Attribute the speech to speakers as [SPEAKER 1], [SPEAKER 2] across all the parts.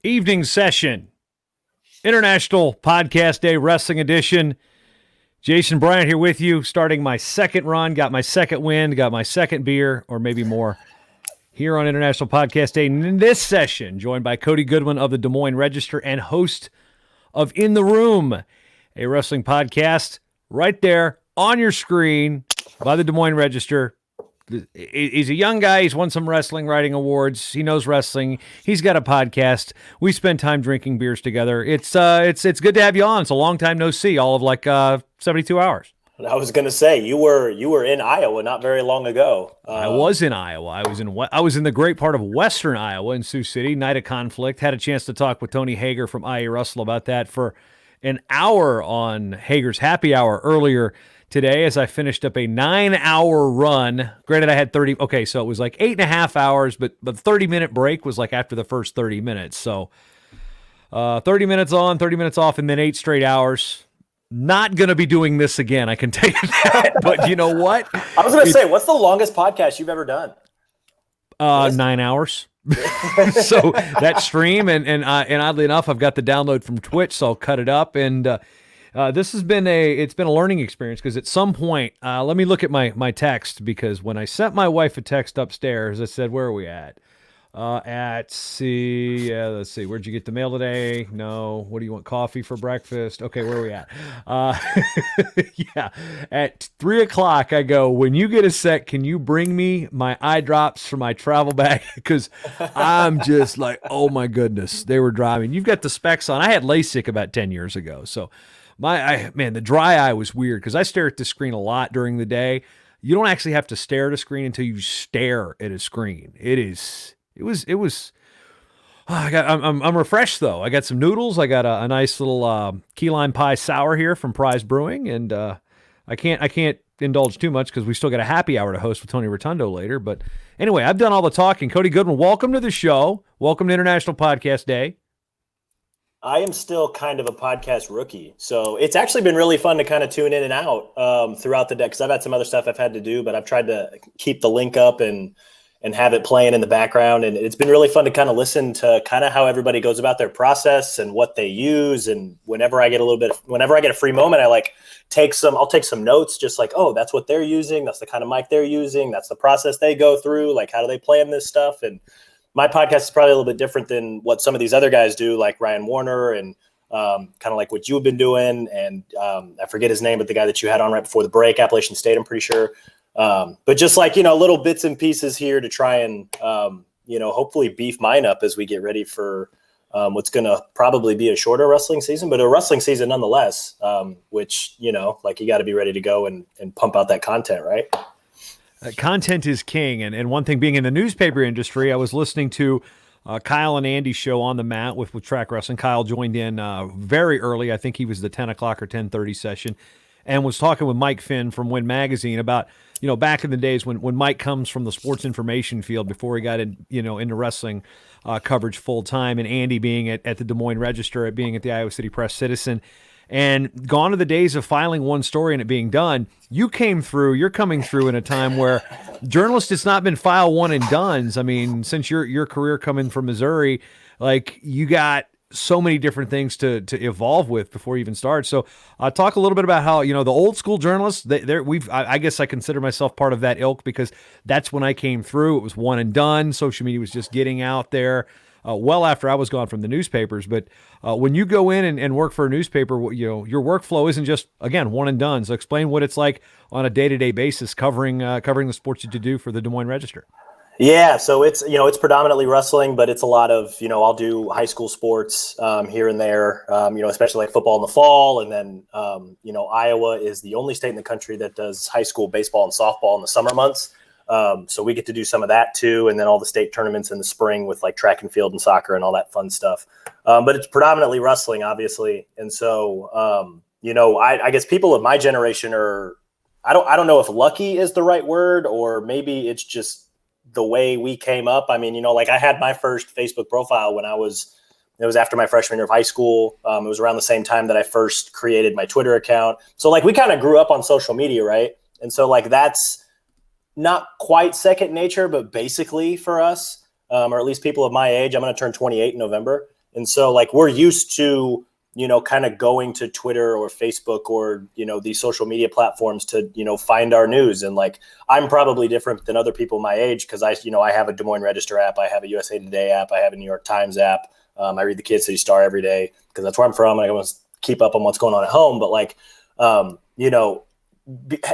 [SPEAKER 1] Evening session, International Podcast Day Wrestling Edition. Jason Bryant here with you, starting my second run, got my second win, got my second beer, or maybe more, here on International Podcast Day. And in this session, joined by Cody Goodwin of the Des Moines Register and host of In the Room, a wrestling podcast right there on your screen by the Des Moines Register. He's a young guy. He's won some wrestling writing awards. He knows wrestling. He's got a podcast. We spend time drinking beers together. It's good to have you on. It's a long time no see. All of 72 hours.
[SPEAKER 2] I was going to say you were in Iowa not very long ago.
[SPEAKER 1] I was in Iowa. I was in the great part of Western Iowa in Sioux City. Night of Conflict. Had a chance to talk with Tony Hager from IA Wrestle about that for an hour on Hager's Happy Hour earlier today, as I finished up a 9-hour run. Granted, I had 30. Okay, so it was like 8.5 hours, but the 30-minute break was like after the first 30 minutes. So 30 minutes on, 30 minutes off, and then 8 straight hours. Not going to be doing this again, I can tell you that. But you know what?
[SPEAKER 2] I was going to say, what's the longest podcast you've ever done?
[SPEAKER 1] 9 hours. So that stream, and oddly enough, I've got the download from Twitch, so I'll cut it up. And this has been a learning experience, because at some point, let me look at my text, because when I sent my wife a text upstairs, I said, where are we at? Let's see, where'd you get the mail today? No. What do you want, coffee for breakfast? Okay, where are we at? Yeah, at 3:00, I go, when you get a sec, can you bring me my eye drops for my travel bag? Because I'm just like, oh my goodness, they were driving. You've got the specs on. I had LASIK about 10 years ago, so the dry eye was weird, because I stare at the screen a lot during the day. You don't actually have to stare at a screen until you stare at a screen. I'm refreshed though. I got some noodles. I got a nice little key lime pie sour here from Prize Brewing, and I can't indulge too much, because we still got a happy hour to host with Tony Rotundo later. But anyway, I've done all the talking. Cody Goodwin, welcome to the show. Welcome to International Podcast Day.
[SPEAKER 2] I am still kind of a podcast rookie, so it's actually been really fun to kind of tune in and out throughout the day, because I've had some other stuff I've had to do, but I've tried to keep the link up and have it playing in the background. And it's been really fun to kind of listen to kind of how everybody goes about their process and what they use. And whenever I get a free moment, I'll take some notes, just like, oh, that's what they're using. That's the kind of mic they're using. That's the process they go through. Like, how do they plan this stuff? And my podcast is probably a little bit different than what some of these other guys do, like Ryan Warner and kind of like what you've been doing. And I forget his name, but the guy that you had on right before the break, Appalachian State, I'm pretty sure. But just like, little bits and pieces here to try and, hopefully beef mine up as we get ready for what's going to probably be a shorter wrestling season, but a wrestling season nonetheless, which, you got to be ready to go and pump out that content, right?
[SPEAKER 1] Content is king. And one thing, being in the newspaper industry, I was listening to Kyle and Andy's show On the Mat with Track Wrestling. Kyle joined in very early. I think he was the 10 o'clock or 10:30 session, and was talking with Mike Finn from Win Magazine about, back in the days when Mike comes from the sports information field before he got into wrestling coverage full time, and Andy being at the Des Moines Register, being at the Iowa City Press Citizen, and gone are the days of filing one story and it being done. You're coming through in a time where journalists, it's not been file one and dones. I mean, since your career coming from Missouri, like, you got so many different things to evolve with before you even start. So talk a little bit about how, the old school journalists, I guess I consider myself part of that ilk, because that's when I came through. It was one and done. Social media was just getting out there well after I was gone from the newspapers. But when you go in and work for a newspaper, your workflow isn't just, again, one and done. So explain what it's like on a day-to-day basis covering the sports that you do for the Des Moines Register.
[SPEAKER 2] Yeah, so it's predominantly wrestling, but it's a lot of, I'll do high school sports here and there, especially like football in the fall. And then, Iowa is the only state in the country that does high school baseball and softball in the summer months. So we get to do some of that too. And then all the state tournaments in the spring with like track and field and soccer and all that fun stuff. But it's predominantly wrestling, obviously. And so, I guess people of my generation are, I don't know if lucky is the right word, or maybe it's just the way we came up. I mean, I had my first Facebook profile when it was after my freshman year of high school. It was around the same time that I first created my Twitter account. So like, we kind of grew up on social media, right? And so like, that's not quite second nature, but basically for us, or at least people of my age. I'm going to turn 28 in November. And so like we're used to, kind of going to Twitter or Facebook or, these social media platforms to, find our news. And like, I'm probably different than other people my age because I have a Des Moines Register app. I have a USA Today app. I have a New York Times app. I read the Kansas City Star every day because that's where I'm from. And I want to keep up on what's going on at home. But like,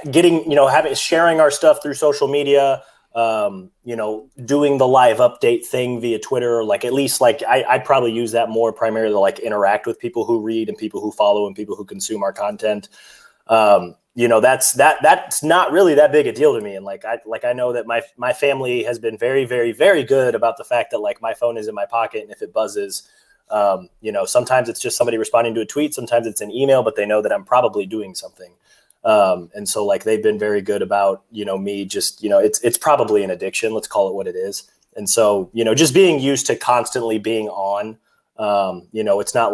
[SPEAKER 2] getting, sharing our stuff through social media, doing the live update thing via Twitter, like at least like I probably use that more primarily to like interact with people who read and people who follow and people who consume our content. That's not really that big a deal to me. And I know that my family has been very, very, very good about the fact that like my phone is in my pocket and if it buzzes, sometimes it's just somebody responding to a tweet, sometimes it's an email, but they know that I'm probably doing something. And so like they've been very good about, me just, it's probably an addiction. Let's call it what it is. And so, just being used to constantly being on, it's not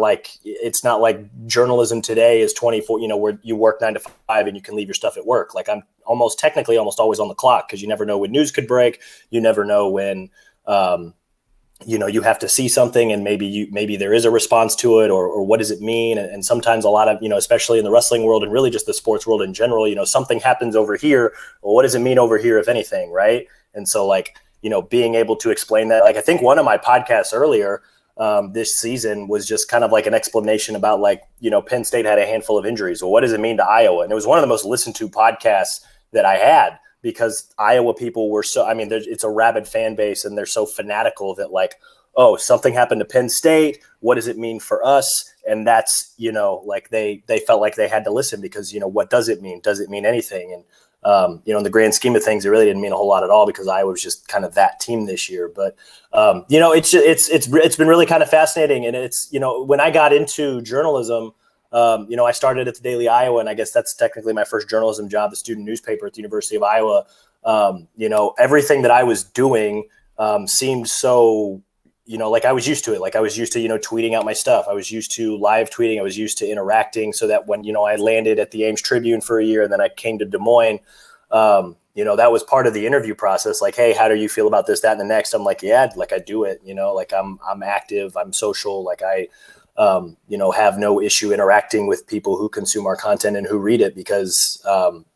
[SPEAKER 2] like journalism today is 24, where you work 9 to 5 and you can leave your stuff at work. Like I'm almost always on the clock because you never know when news could break. You never know when, you have to see something and maybe there is a response to it or what does it mean? And sometimes a lot of, especially in the wrestling world and really just the sports world in general, something happens over here. Well, what does it mean over here, if anything? Right. And so like, being able to explain that, like, I think one of my podcasts earlier this season was just kind of like an explanation about like, Penn State had a handful of injuries. Well, what does it mean to Iowa? And it was one of the most listened to podcasts that I had, because Iowa people were it's a rabid fan base and they're so fanatical that like, oh, something happened to Penn State. What does it mean for us? And that's, like they felt like they had to listen because, what does it mean? Does it mean anything? And, in the grand scheme of things, it really didn't mean a whole lot at all because Iowa was just kind of that team this year. But, it's been really kind of fascinating. And it's, when I got into journalism, I started at the Daily Iowa, and I guess that's technically my first journalism job, the student newspaper at the University of Iowa. Everything that I was doing seemed so, like I was used to it. Like I was used to, tweeting out my stuff. I was used to live tweeting. I was used to interacting so that when, I landed at the Ames Tribune for a year and then I came to Des Moines, that was part of the interview process. Like, hey, how do you feel about this, that, and the next? I'm like, yeah, like I do it, like I'm active, I'm social, like I, have no issue interacting with people who consume our content and who read it because,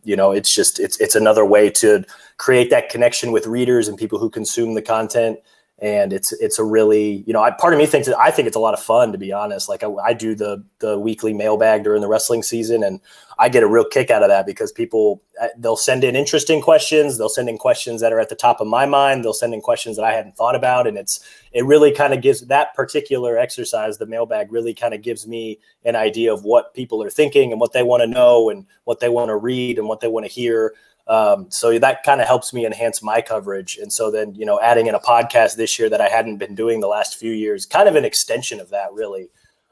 [SPEAKER 2] it's another way to create that connection with readers and people who consume the content. And it's a really, part of me thinks I think it's a lot of fun, to be honest. Like I do the weekly mailbag during the wrestling season, and I get a real kick out of that because people, they'll send in interesting questions. They'll send in questions that are at the top of my mind. They'll send in questions that I hadn't thought about. And it really kind of gives that particular exercise, the mailbag, really kind of gives me an idea of what people are thinking and what they want to know and what they want to read and what they want to hear. So that kind of helps me enhance my coverage. And so then, adding in a podcast this year that I hadn't been doing the last few years, kind of an extension of that really.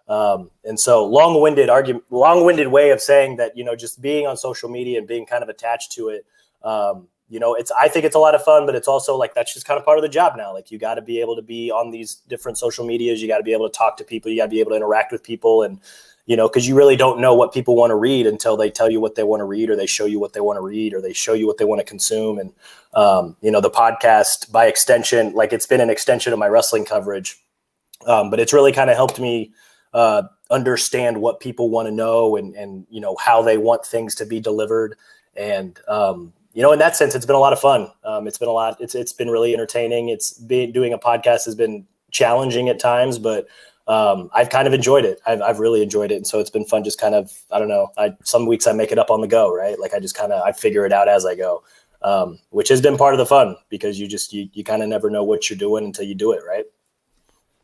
[SPEAKER 2] And so long-winded way of saying that, just being on social media and being kind of attached to it, I think it's a lot of fun, but it's also like, that's just kind of part of the job now. Like you got to be able to be on these different social medias. You got to be able to talk to people. You got to be able to interact with people and, because you really don't know what people want to read until they tell you what they want to read, or they show you what they want to read, or they show you what they want to consume. And, the podcast by extension, like it's been an extension of my wrestling coverage. But it's really kind of helped me understand what people want to know and, how they want things to be delivered. And, in that sense, it's been a lot of fun. It's been really entertaining. Doing a podcast has been challenging at times, but I've kind of enjoyed it. I've really enjoyed it. And so it's been fun. Just kind of, I don't know, some weeks I make it up on the go, right? Like I figure it out as I go, which has been part of the fun because you kind of never know what you're doing until you do it. Right.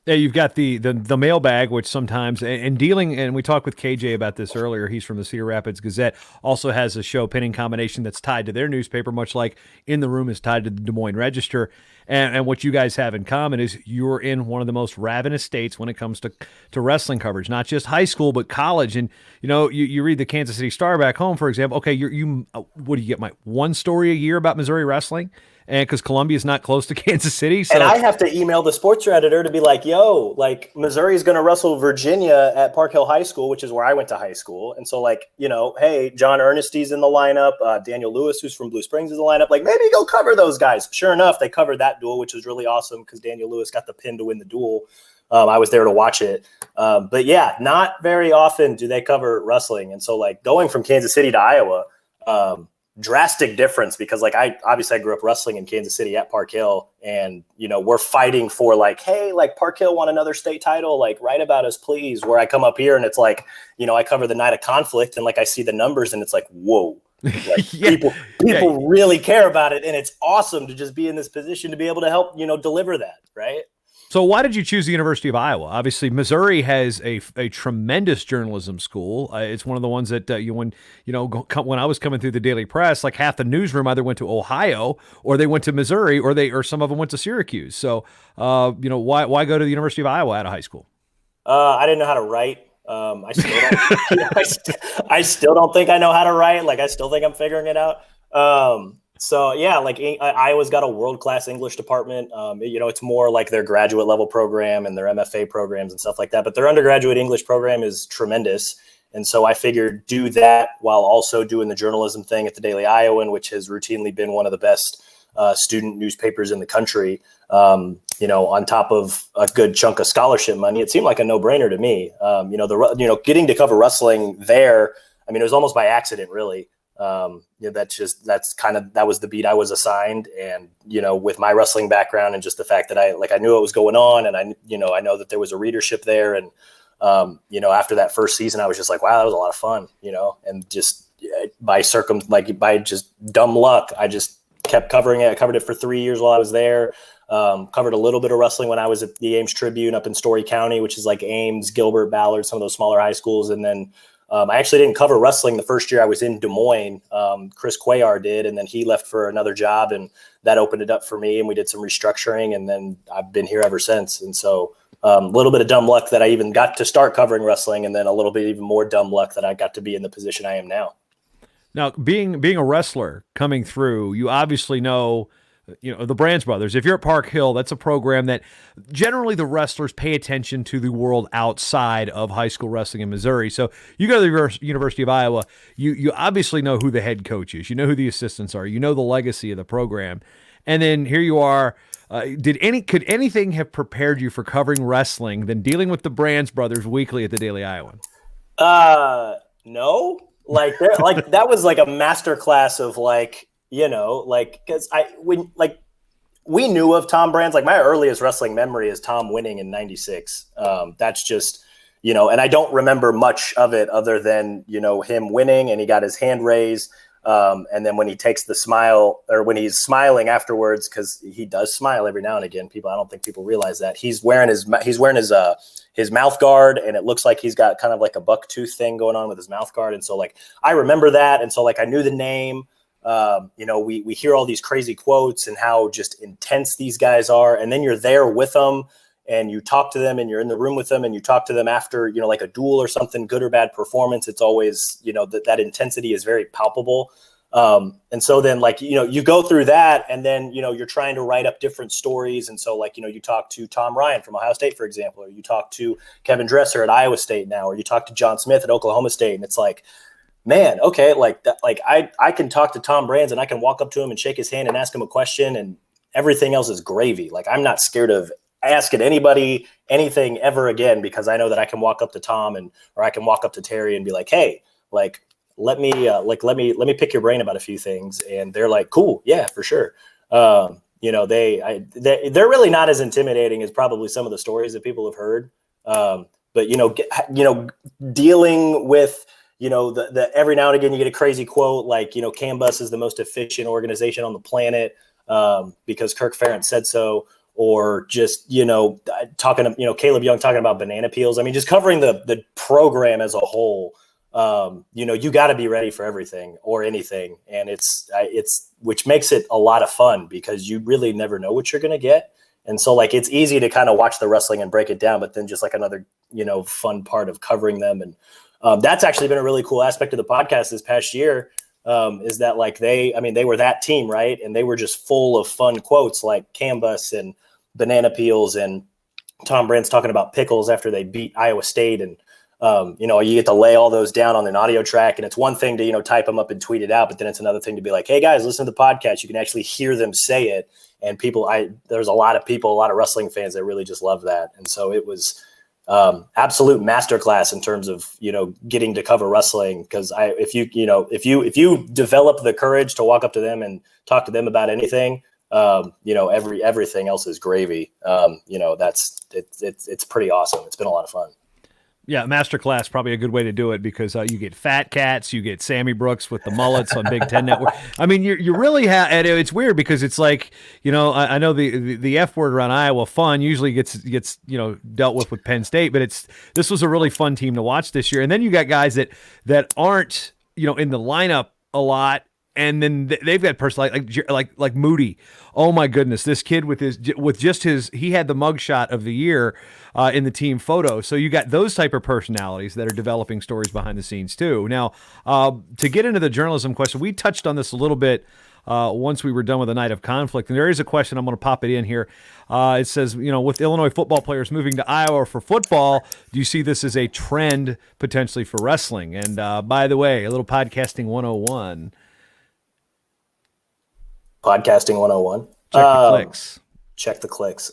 [SPEAKER 1] Yeah, you've got the mailbag, which sometimes, and dealing, and we talked with KJ about this earlier, he's from the Cedar Rapids Gazette, also has a show, Pinning Combination, that's tied to their newspaper, much like In the Room is tied to the Des Moines Register. And what you guys have in common is you're in one of the most ravenous states when it comes to wrestling coverage, not just high school, but college. And, you read the Kansas City Star back home, for example. Okay, you what do you get, Mike? One story a year about Missouri wrestling? and because Columbia is not close to Kansas City. So
[SPEAKER 2] and I have to email the sports editor to be like, yo, like Missouri's going to wrestle Virginia at Park Hill High School, which is where I went to high school. And so like, hey, John Ernesty's in the lineup. Daniel Lewis, who's from Blue Springs, is in the lineup. Like maybe go cover those guys. Sure enough, they covered that duel, which was really awesome because Daniel Lewis got the pin to win the duel. I was there to watch it. But yeah, not very often do they cover wrestling. And so like going from Kansas City to Iowa, drastic difference because like I grew up wrestling in Kansas City at Park Hill, and we're fighting for like, hey, like Park Hill won another state title, like write about us please. Where I come up here and it's like, I cover the Night of Conflict, and like I see the numbers and it's like, whoa, like people really care about it, and it's awesome to just be in this position to be able to help deliver that, right?
[SPEAKER 1] So why did you choose the University of Iowa? Obviously, Missouri has a tremendous journalism school. It's one of the ones that when I was coming through the Daily Press, like half the newsroom either went to Ohio or they went to Missouri, or some of them went to Syracuse. So why go to the University of Iowa out of high school?
[SPEAKER 2] I didn't know how to write. I still don't think I know how to write. Like I still think I'm figuring it out. So yeah, like Iowa's got a world-class English department. It's more like their graduate level program and their MFA programs and stuff like that. But their undergraduate English program is tremendous. And so I figured do that while also doing the journalism thing at the Daily Iowan, which has routinely been one of the best student newspapers in the country. On top of a good chunk of scholarship money, it seemed like a no-brainer to me. Getting to cover wrestling there, I mean, it was almost by accident, really. That was the beat I was assigned. And, with my wrestling background and just the fact that I knew what was going on, and I know that there was a readership there. And, after that first season, I was just like, wow, that was a lot of fun, and just by just dumb luck, I just kept covering it. I covered it for 3 years while I was there. Covered a little bit of wrestling when I was at the Ames Tribune up in Story County, which is like Ames, Gilbert, Ballard, some of those smaller high schools. And then, I actually didn't cover wrestling the first year I was in Des Moines. Chris Cuellar did, and then he left for another job, and that opened it up for me, and we did some restructuring, and then I've been here ever since. And so a little bit of dumb luck that I even got to start covering wrestling, and then a little bit even more dumb luck that I got to be in the position I am now.
[SPEAKER 1] Now, being a wrestler coming through, you obviously know the Brands brothers. If you're at Park Hill, that's a program that generally the wrestlers pay attention to the world outside of high school wrestling in Missouri. So you go to the University of Iowa, you obviously know who the head coach is. You know who the assistants are. You know the legacy of the program. And then here you are. Could anything have prepared you for covering wrestling than dealing with the Brands brothers weekly at the Daily Iowan?
[SPEAKER 2] No. That was like a master class of because we knew of Tom Brands. Like my earliest wrestling memory is Tom winning in '96. That's just, and I don't remember much of it other than, him winning and he got his hand raised. And then when he takes the smile, or when he's smiling afterwards, because he does smile every now and again. I don't think people realize that he's wearing his mouth guard, and it looks like he's got kind of like a buck tooth thing going on with his mouth guard. And so like I remember that, and so like I knew the name. We hear all these crazy quotes and how just intense these guys are. And then you're there with them and you talk to them and you're in the room with them and you talk to them after, like a duel or something, good or bad performance. It's always, that intensity is very palpable. And so then you go through that and then, you're trying to write up different stories. And so you talk to Tom Ryan from Ohio State, for example, or you talk to Kevin Dresser at Iowa State now, or you talk to John Smith at Oklahoma State. And it's like, man, okay, I can talk to Tom Brands and I can walk up to him and shake his hand and ask him a question, and everything else is gravy. Like I'm not scared of asking anybody anything ever again, because I know that I can walk up to Tom or I can walk up to Terry and be like, hey, let me pick your brain about a few things. And they're like, cool, yeah, for sure. They're really not as intimidating as probably some of the stories that people have heard. But dealing with the every now and again you get a crazy quote like, CAMBUS is the most efficient organization on the planet because Kirk Ferentz said so, or just, talking to, Caleb Young talking about banana peels. I mean, just covering the program as a whole, you got to be ready for everything or anything. And it's which makes it a lot of fun because you really never know what you're going to get. And so it's easy to kind of watch the wrestling and break it down, but then just another, fun part of covering them. And that's actually been a really cool aspect of the podcast this past year. is that like they were that team, right? And they were just full of fun quotes like Canvas and banana peels, and Tom Brandt's talking about pickles after they beat Iowa State. And, you get to lay all those down on an audio track, and it's one thing to, type them up and tweet it out, but then it's another thing to be like, hey guys, listen to the podcast. You can actually hear them say it. And there's a lot of wrestling fans that really just love that. And so it was absolute masterclass in terms of, getting to cover wrestling. Because if you develop the courage to walk up to them and talk to them about anything, everything else is gravy. It's pretty awesome. It's been a lot of fun.
[SPEAKER 1] Yeah, masterclass, probably a good way to do it, because you get Fat Cats, you get Sammy Brooks with the mullets on Big Ten Network. I mean, you really have, and it's weird because it's like, I know the F word around Iowa, fun, usually gets dealt with Penn State, but this was a really fun team to watch this year. And then you got guys that aren't, in the lineup a lot. And then they've got like Moody. Oh my goodness, this kid he had the mugshot of the year in the team photo. So you got those type of personalities that are developing stories behind the scenes too. Now, to get into the journalism question, we touched on this a little bit once we were done with the night of conflict. And there is a question, I'm going to pop it in here. It says, with Illinois football players moving to Iowa for football, do you see this as a trend potentially for wrestling? And by the way, a little podcasting 101.
[SPEAKER 2] Podcasting 101. Check the clicks.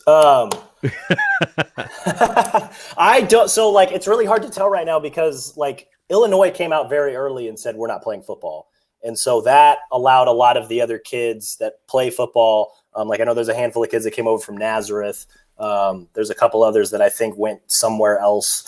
[SPEAKER 2] I don't. So like, it's really hard to tell right now because like Illinois came out very early and said, we're not playing football. And so that allowed a lot of the other kids that play football. Like I know there's a handful of kids that came over from Nazareth. There's a couple others that I think went somewhere else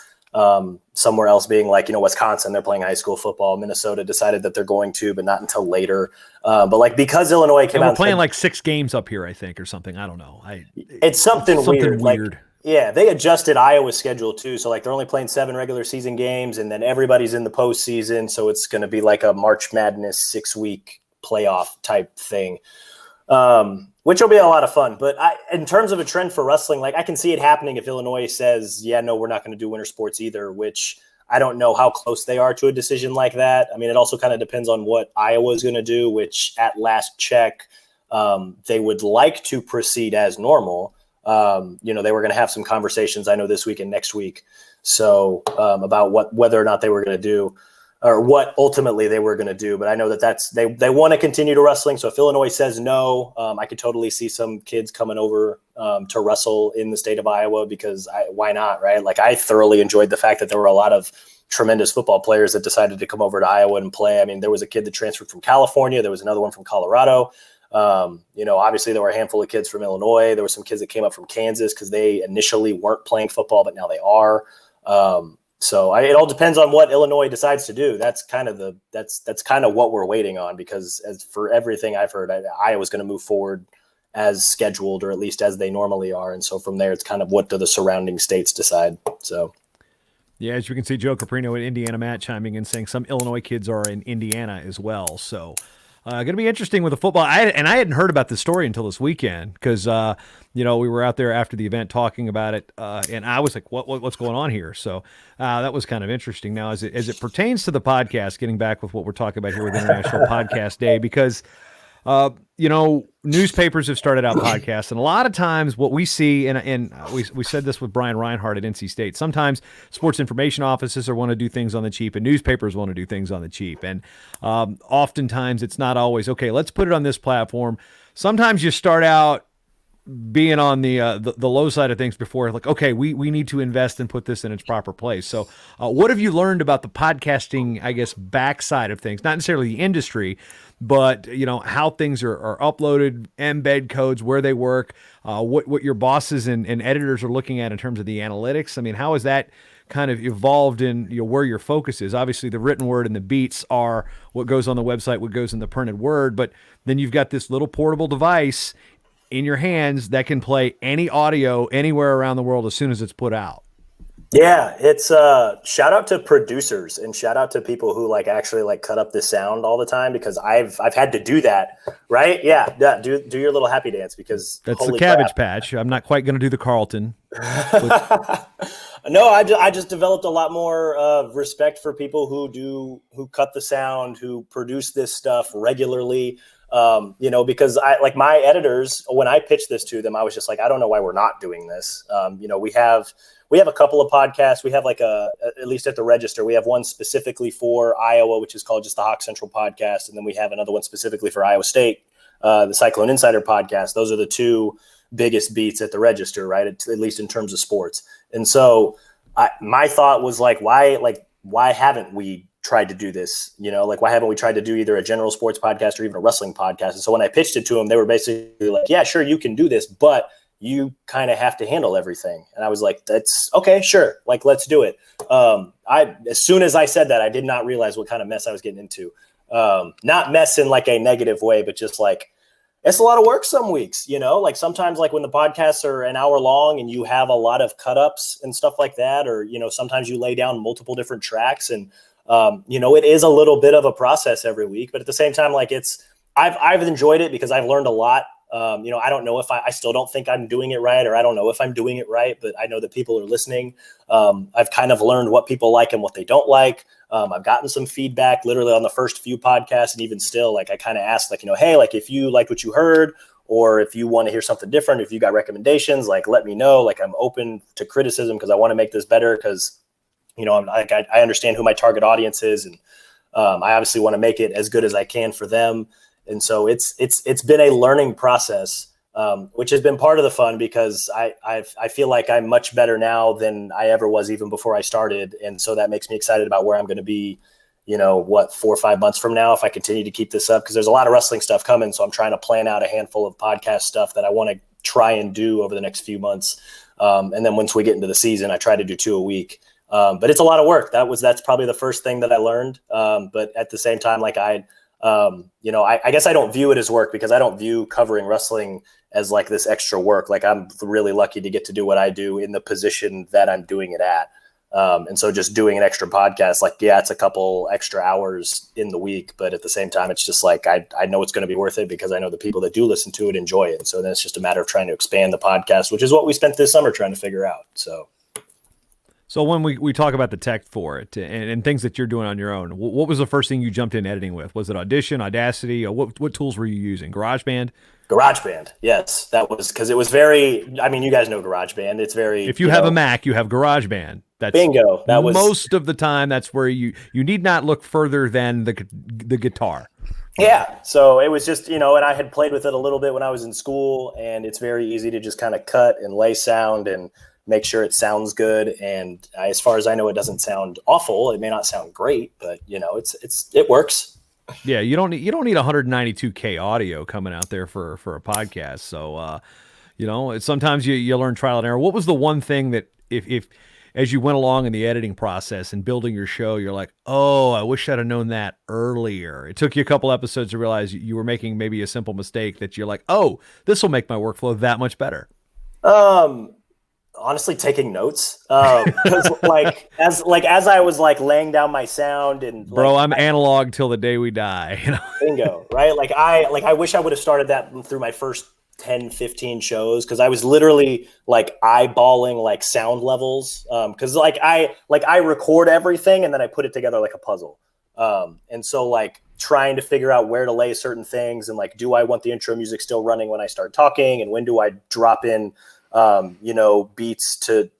[SPEAKER 2] being like, Wisconsin, they're playing high school football. Minnesota decided that they're going to, but not until later. But like, because Illinois came out,
[SPEAKER 1] we're playing like 6 games up here, I think, or something. I don't know.
[SPEAKER 2] It's something weird. Like, yeah, they adjusted Iowa's schedule too. So like they're only playing 7 regular season games, and then everybody's in the postseason. So it's going to be like a March Madness 6-week playoff type thing. Which will be a lot of fun. But in terms of a trend for wrestling, like I can see it happening if Illinois says, yeah, no, we're not going to do winter sports either, which I don't know how close they are to a decision like that. I mean, it also kind of depends on what Iowa is going to do, which at last check, they would like to proceed as normal. They were going to have some conversations, I know, this week and next week. So about whether or not they were going to do, or what ultimately they were going to do. But I know that they want to continue to wrestling. So if Illinois says no, I could totally see some kids coming over to wrestle in the state of Iowa, because why not, right? Like I thoroughly enjoyed the fact that there were a lot of tremendous football players that decided to come over to Iowa and play. I mean, there was a kid that transferred from California. There was another one from Colorado. Obviously there were a handful of kids from Illinois. There were some kids that came up from Kansas because they initially weren't playing football, but now they are. So it all depends on what Illinois decides to do. That's kind of what we're waiting on, because as for everything I've heard, Iowa's going to move forward as scheduled, or at least as they normally are. And so from there, it's kind of what do the surrounding states decide. So.
[SPEAKER 1] Yeah, as you can see, Joe Caprino and Indiana Matt chiming in saying some Illinois kids are in Indiana as well. So going to be interesting with the football. I hadn't heard about this story until this weekend, because we were out there after the event talking about it, and I was like, what's going on here? So that was kind of interesting. Now, as it pertains to the podcast, getting back with what we're talking about here with International Podcast Day, because newspapers have started out podcasts, and a lot of times what we see, and we said this with Brian Reinhardt at NC State, sometimes sports information offices want to do things on the cheap, and newspapers want to do things on the cheap. And oftentimes it's not always, okay, let's put it on this platform. Sometimes you start out being on the low side of things before, like, okay, we need to invest and put this in its proper place. So what have you learned about the podcasting, I guess, backside of things? Not necessarily the industry, but how things are uploaded, embed codes, where they work, what your bosses and editors are looking at in terms of the analytics. I mean, how has that kind of evolved in where your focus is? Obviously, the written word and the beats are what goes on the website, what goes in the printed word, but then you've got this little portable device in your hands that can play any audio anywhere around the world as soon as it's put out.
[SPEAKER 2] Yeah, it's shout out to producers and shout out to people who actually cut up the sound all the time, because I've had to do that, right? Yeah, do your little happy dance, because
[SPEAKER 1] that's the Cabbage Patch. I'm not quite going to do the Carlton.
[SPEAKER 2] No, I just developed a lot more respect for people who cut the sound, who produce this stuff regularly. Because my editors, when I pitched this to them, I was just like, I don't know why we're not doing this. We have a couple of podcasts. We have at least at the Register, we have one specifically for Iowa, which is called just the Hawk Central podcast. And then we have another one specifically for Iowa State, the Cyclone Insider podcast. Those are the two biggest beats at the Register, right? At least in terms of sports. And so my thought was why haven't we tried to do this? Why haven't we tried to do either a general sports podcast or even a wrestling podcast? And so when I pitched it to them, they were basically like, yeah, sure, you can do this, but you kind of have to handle everything. And I was like, that's okay, sure. Let's do it. As soon as I said that, I did not realize what kind of mess I was getting into. Not mess in a negative way, but just it's a lot of work some weeks, sometimes when the podcasts are an hour long and you have a lot of cut ups and stuff like that, or, sometimes you lay down multiple different tracks and, it is a little bit of a process every week, but at the same time, I've enjoyed it because I've learned a lot. I don't know if I still don't think I'm doing it right, or I don't know if I'm doing it right, but I know that people are listening. I've kind of learned what people like and what they don't like. I've gotten some feedback literally on the first few podcasts. And even still, I kind of asked hey, if you liked what you heard, or if you want to hear something different, if you got recommendations, let me know. I'm open to criticism because I want to make this better because, I understand who my target audience is. And I obviously want to make it as good as I can for them. And so it's been a learning process, which has been part of the fun because I feel like I'm much better now than I ever was even before I started. And so that makes me excited about where I'm going to be, 4 or 5 months from now, if I continue to keep this up, because there's a lot of wrestling stuff coming. So I'm trying to plan out a handful of podcast stuff that I want to try and do over the next few months. And then once we get into the season, I try to do 2 a week. But it's a lot of work. That's probably the first thing that I learned. But at the same time, I guess I don't view it as work because I don't view covering wrestling as this extra work. I'm really lucky to get to do what I do in the position that I'm doing it at. And so just doing an extra podcast, it's a couple extra hours in the week, but at the same time, it's just I know it's going to be worth it because I know the people that do listen to it enjoy it. So then it's just a matter of trying to expand the podcast, which is what we spent this summer trying to figure out.
[SPEAKER 1] So when we talk about the tech for it and things that you're doing on your own, what was the first thing you jumped in editing with? Was it Audition, Audacity? Or what tools were you using? GarageBand?
[SPEAKER 2] GarageBand, yes. That was because it was you guys know GarageBand. It's very...
[SPEAKER 1] If you have a Mac, you have GarageBand. That's
[SPEAKER 2] bingo. That was...
[SPEAKER 1] Most of the time, that's where you need not look further than the guitar.
[SPEAKER 2] Yeah. So it was just, and I had played with it a little bit when I was in school, and it's very easy to just kind of cut and lay sound and make sure it sounds good. And as far as I know, it doesn't sound awful. It may not sound great, but it works.
[SPEAKER 1] Yeah. You don't need 192K audio coming out there for a podcast. So, sometimes you learn trial and error. What was the one thing that if as you went along in the editing process and building your show, you're like, oh, I wish I'd have known that earlier. It took you a couple episodes to realize you were making maybe a simple mistake that you're like, oh, this will make my workflow that much better.
[SPEAKER 2] Honestly, taking notes. Because as I was laying down my sound and
[SPEAKER 1] bro, I'm analog till the day we die.
[SPEAKER 2] Bingo, right? I wish I would have started that through my first 10, 15 shows because I was literally eyeballing sound levels. Because I record everything and then I put it together like a puzzle. And so trying to figure out where to lay certain things and do I want the intro music still running when I start talking and when do I drop in beats to,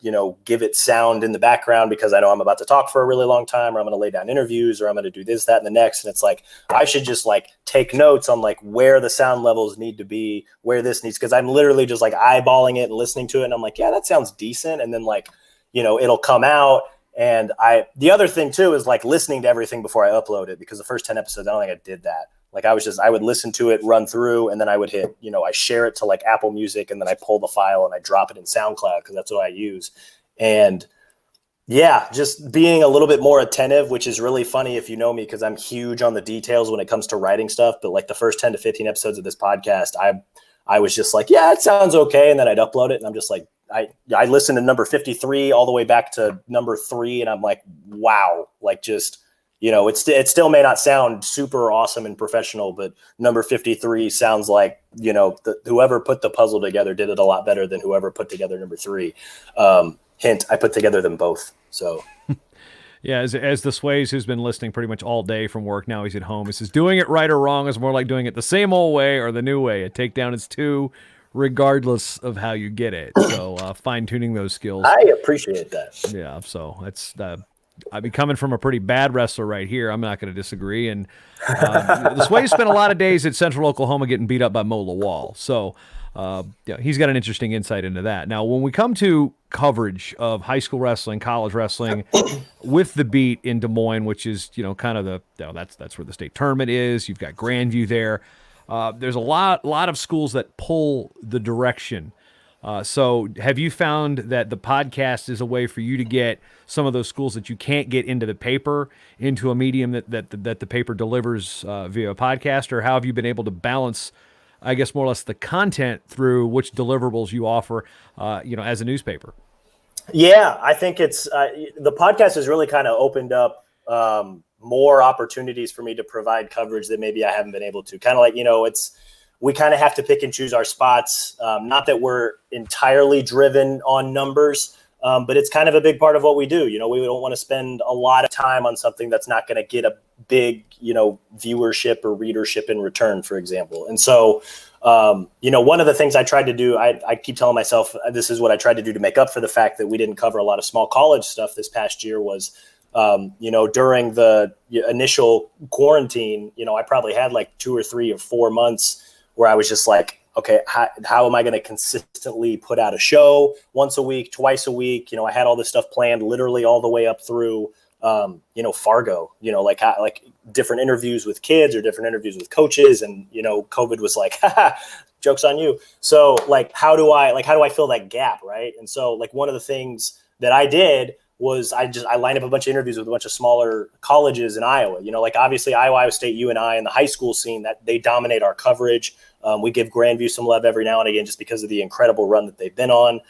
[SPEAKER 2] give it sound in the background because I know I'm about to talk for a really long time or I'm going to lay down interviews or I'm going to do this, that, and the next. And it's I should just take notes on where the sound levels need to be, where this needs, because I'm literally just eyeballing it and listening to it. And I'm yeah, that sounds decent. And then it'll come out. And the other thing too is listening to everything before I upload it because the first 10 episodes, I don't think I did that. I would listen to it, run through, and then I would hit, I share it to Apple Music, and then I pull the file and I drop it in SoundCloud because that's what I use. And yeah, just being a little bit more attentive, which is really funny if you know me because I'm huge on the details when it comes to writing stuff. But the first 10 to 15 episodes of this podcast, I was just yeah, it sounds okay. And then I'd upload it and I'm just I listened to number 53 all the way back to number 3. And I'm wow, it still may not sound super awesome and professional, but number 53 sounds like, whoever put the puzzle together did it a lot better than whoever put together number 3. Hint, I put together them both. So.
[SPEAKER 1] Yeah, as the Sways, who's been listening pretty much all day from work, now he's at home. He says, doing it right or wrong is more like doing it the same old way or the new way. A takedown is 2, regardless of how you get it. So fine-tuning those skills.
[SPEAKER 2] I appreciate that.
[SPEAKER 1] Yeah, so that's I'd be coming from a pretty bad wrestler right here. I'm not going to disagree. And the Sways spent a lot of days at Central Oklahoma getting beat up by Mo Lawal. So he's got an interesting insight into that. Now, when we come to coverage of high school wrestling, college wrestling, with the beat in Des Moines, which is kind of that's where the state tournament is. You've got Grandview there. There's a lot of schools that pull the direction. So have you found that the podcast is a way for you to get some of those schools that you can't get into the paper into a medium that the paper delivers via a podcast, or how have you been able to balance, I guess, more or less the content through which deliverables you offer, as a newspaper?
[SPEAKER 2] Yeah, I think it's the podcast has really kind of opened up more opportunities for me to provide coverage that maybe I haven't been able to. Kind of like, we kind of have to pick and choose our spots. Not that we're entirely driven on numbers, but it's kind of a big part of what we do. We don't want to spend a lot of time on something that's not going to get a big, viewership or readership in return, for example. And so, one of the things I tried to do, I keep telling myself, this is what I tried to do to make up for the fact that we didn't cover a lot of small college stuff this past year was, during the initial quarantine, I probably had like 2 or 3 or 4 months where I was just like, okay, how am I going to consistently put out a show once a week, twice a week? I had all this stuff planned literally all the way up through, Fargo, like different interviews with kids or different interviews with coaches. And, COVID was like, joke's on you. So like, how do I fill that gap? Right. And so like one of the things that I did was I lined up a bunch of interviews with a bunch of smaller colleges in Iowa, obviously Iowa State, UNI, and the high school scene, that they dominate our coverage. We give Grandview some love every now and again, just because of the incredible run that they've been on.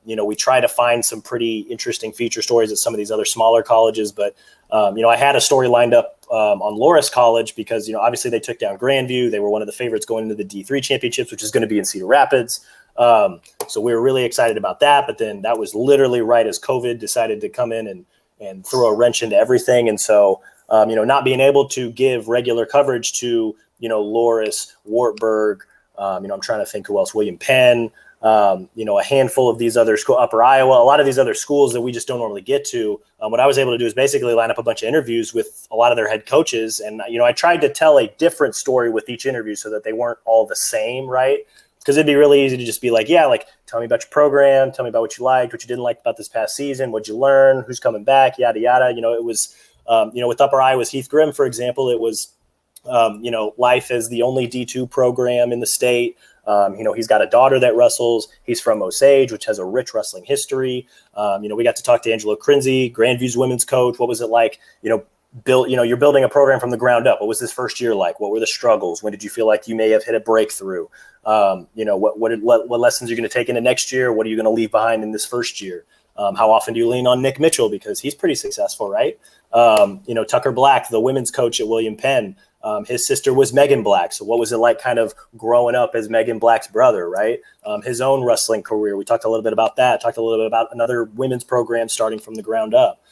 [SPEAKER 2] We try to find some pretty interesting feature stories at some of these other smaller colleges, but I had a story lined up on Loras College because, obviously they took down Grandview. They were one of the favorites going into the D3 championships, which is going to be in Cedar Rapids. So we were really excited about that, but then that was literally right as COVID decided to come in and throw a wrench into everything. And so, not being able to give regular coverage to, Loras, Wartburg, I'm trying to think who else, William Penn, a handful of these other Upper Iowa, a lot of these other schools that we just don't normally get to. What I was able to do is basically line up a bunch of interviews with a lot of their head coaches. And, I tried to tell a different story with each interview so that they weren't all the same, right? Because it'd be really easy to just be like, tell me about your program, tell me about what you liked, what you didn't like about this past season, what'd you learn, who's coming back, yada, yada. It was, with Upper Iowa's Heath Grimm, for example, it was, life as the only D2 program in the state. He's got a daughter that wrestles. He's from Osage, which has a rich wrestling history. We got to talk to Angelo Crinzy, Grandview's women's coach. What was it like, you're building a program from the ground up. What was this first year like? What were the struggles? When did you feel like you may have hit a breakthrough? What lessons are you going to take into next year? What are you going to leave behind in this first year? How often do you lean on Nick Mitchell? Because he's pretty successful, right? Tucker Black, the women's coach at William Penn, his sister was Megan Black. So what was it like kind of growing up as Megan Black's brother, right? His own wrestling career. We talked a little bit about that, talked a little bit about another women's program starting from the ground up.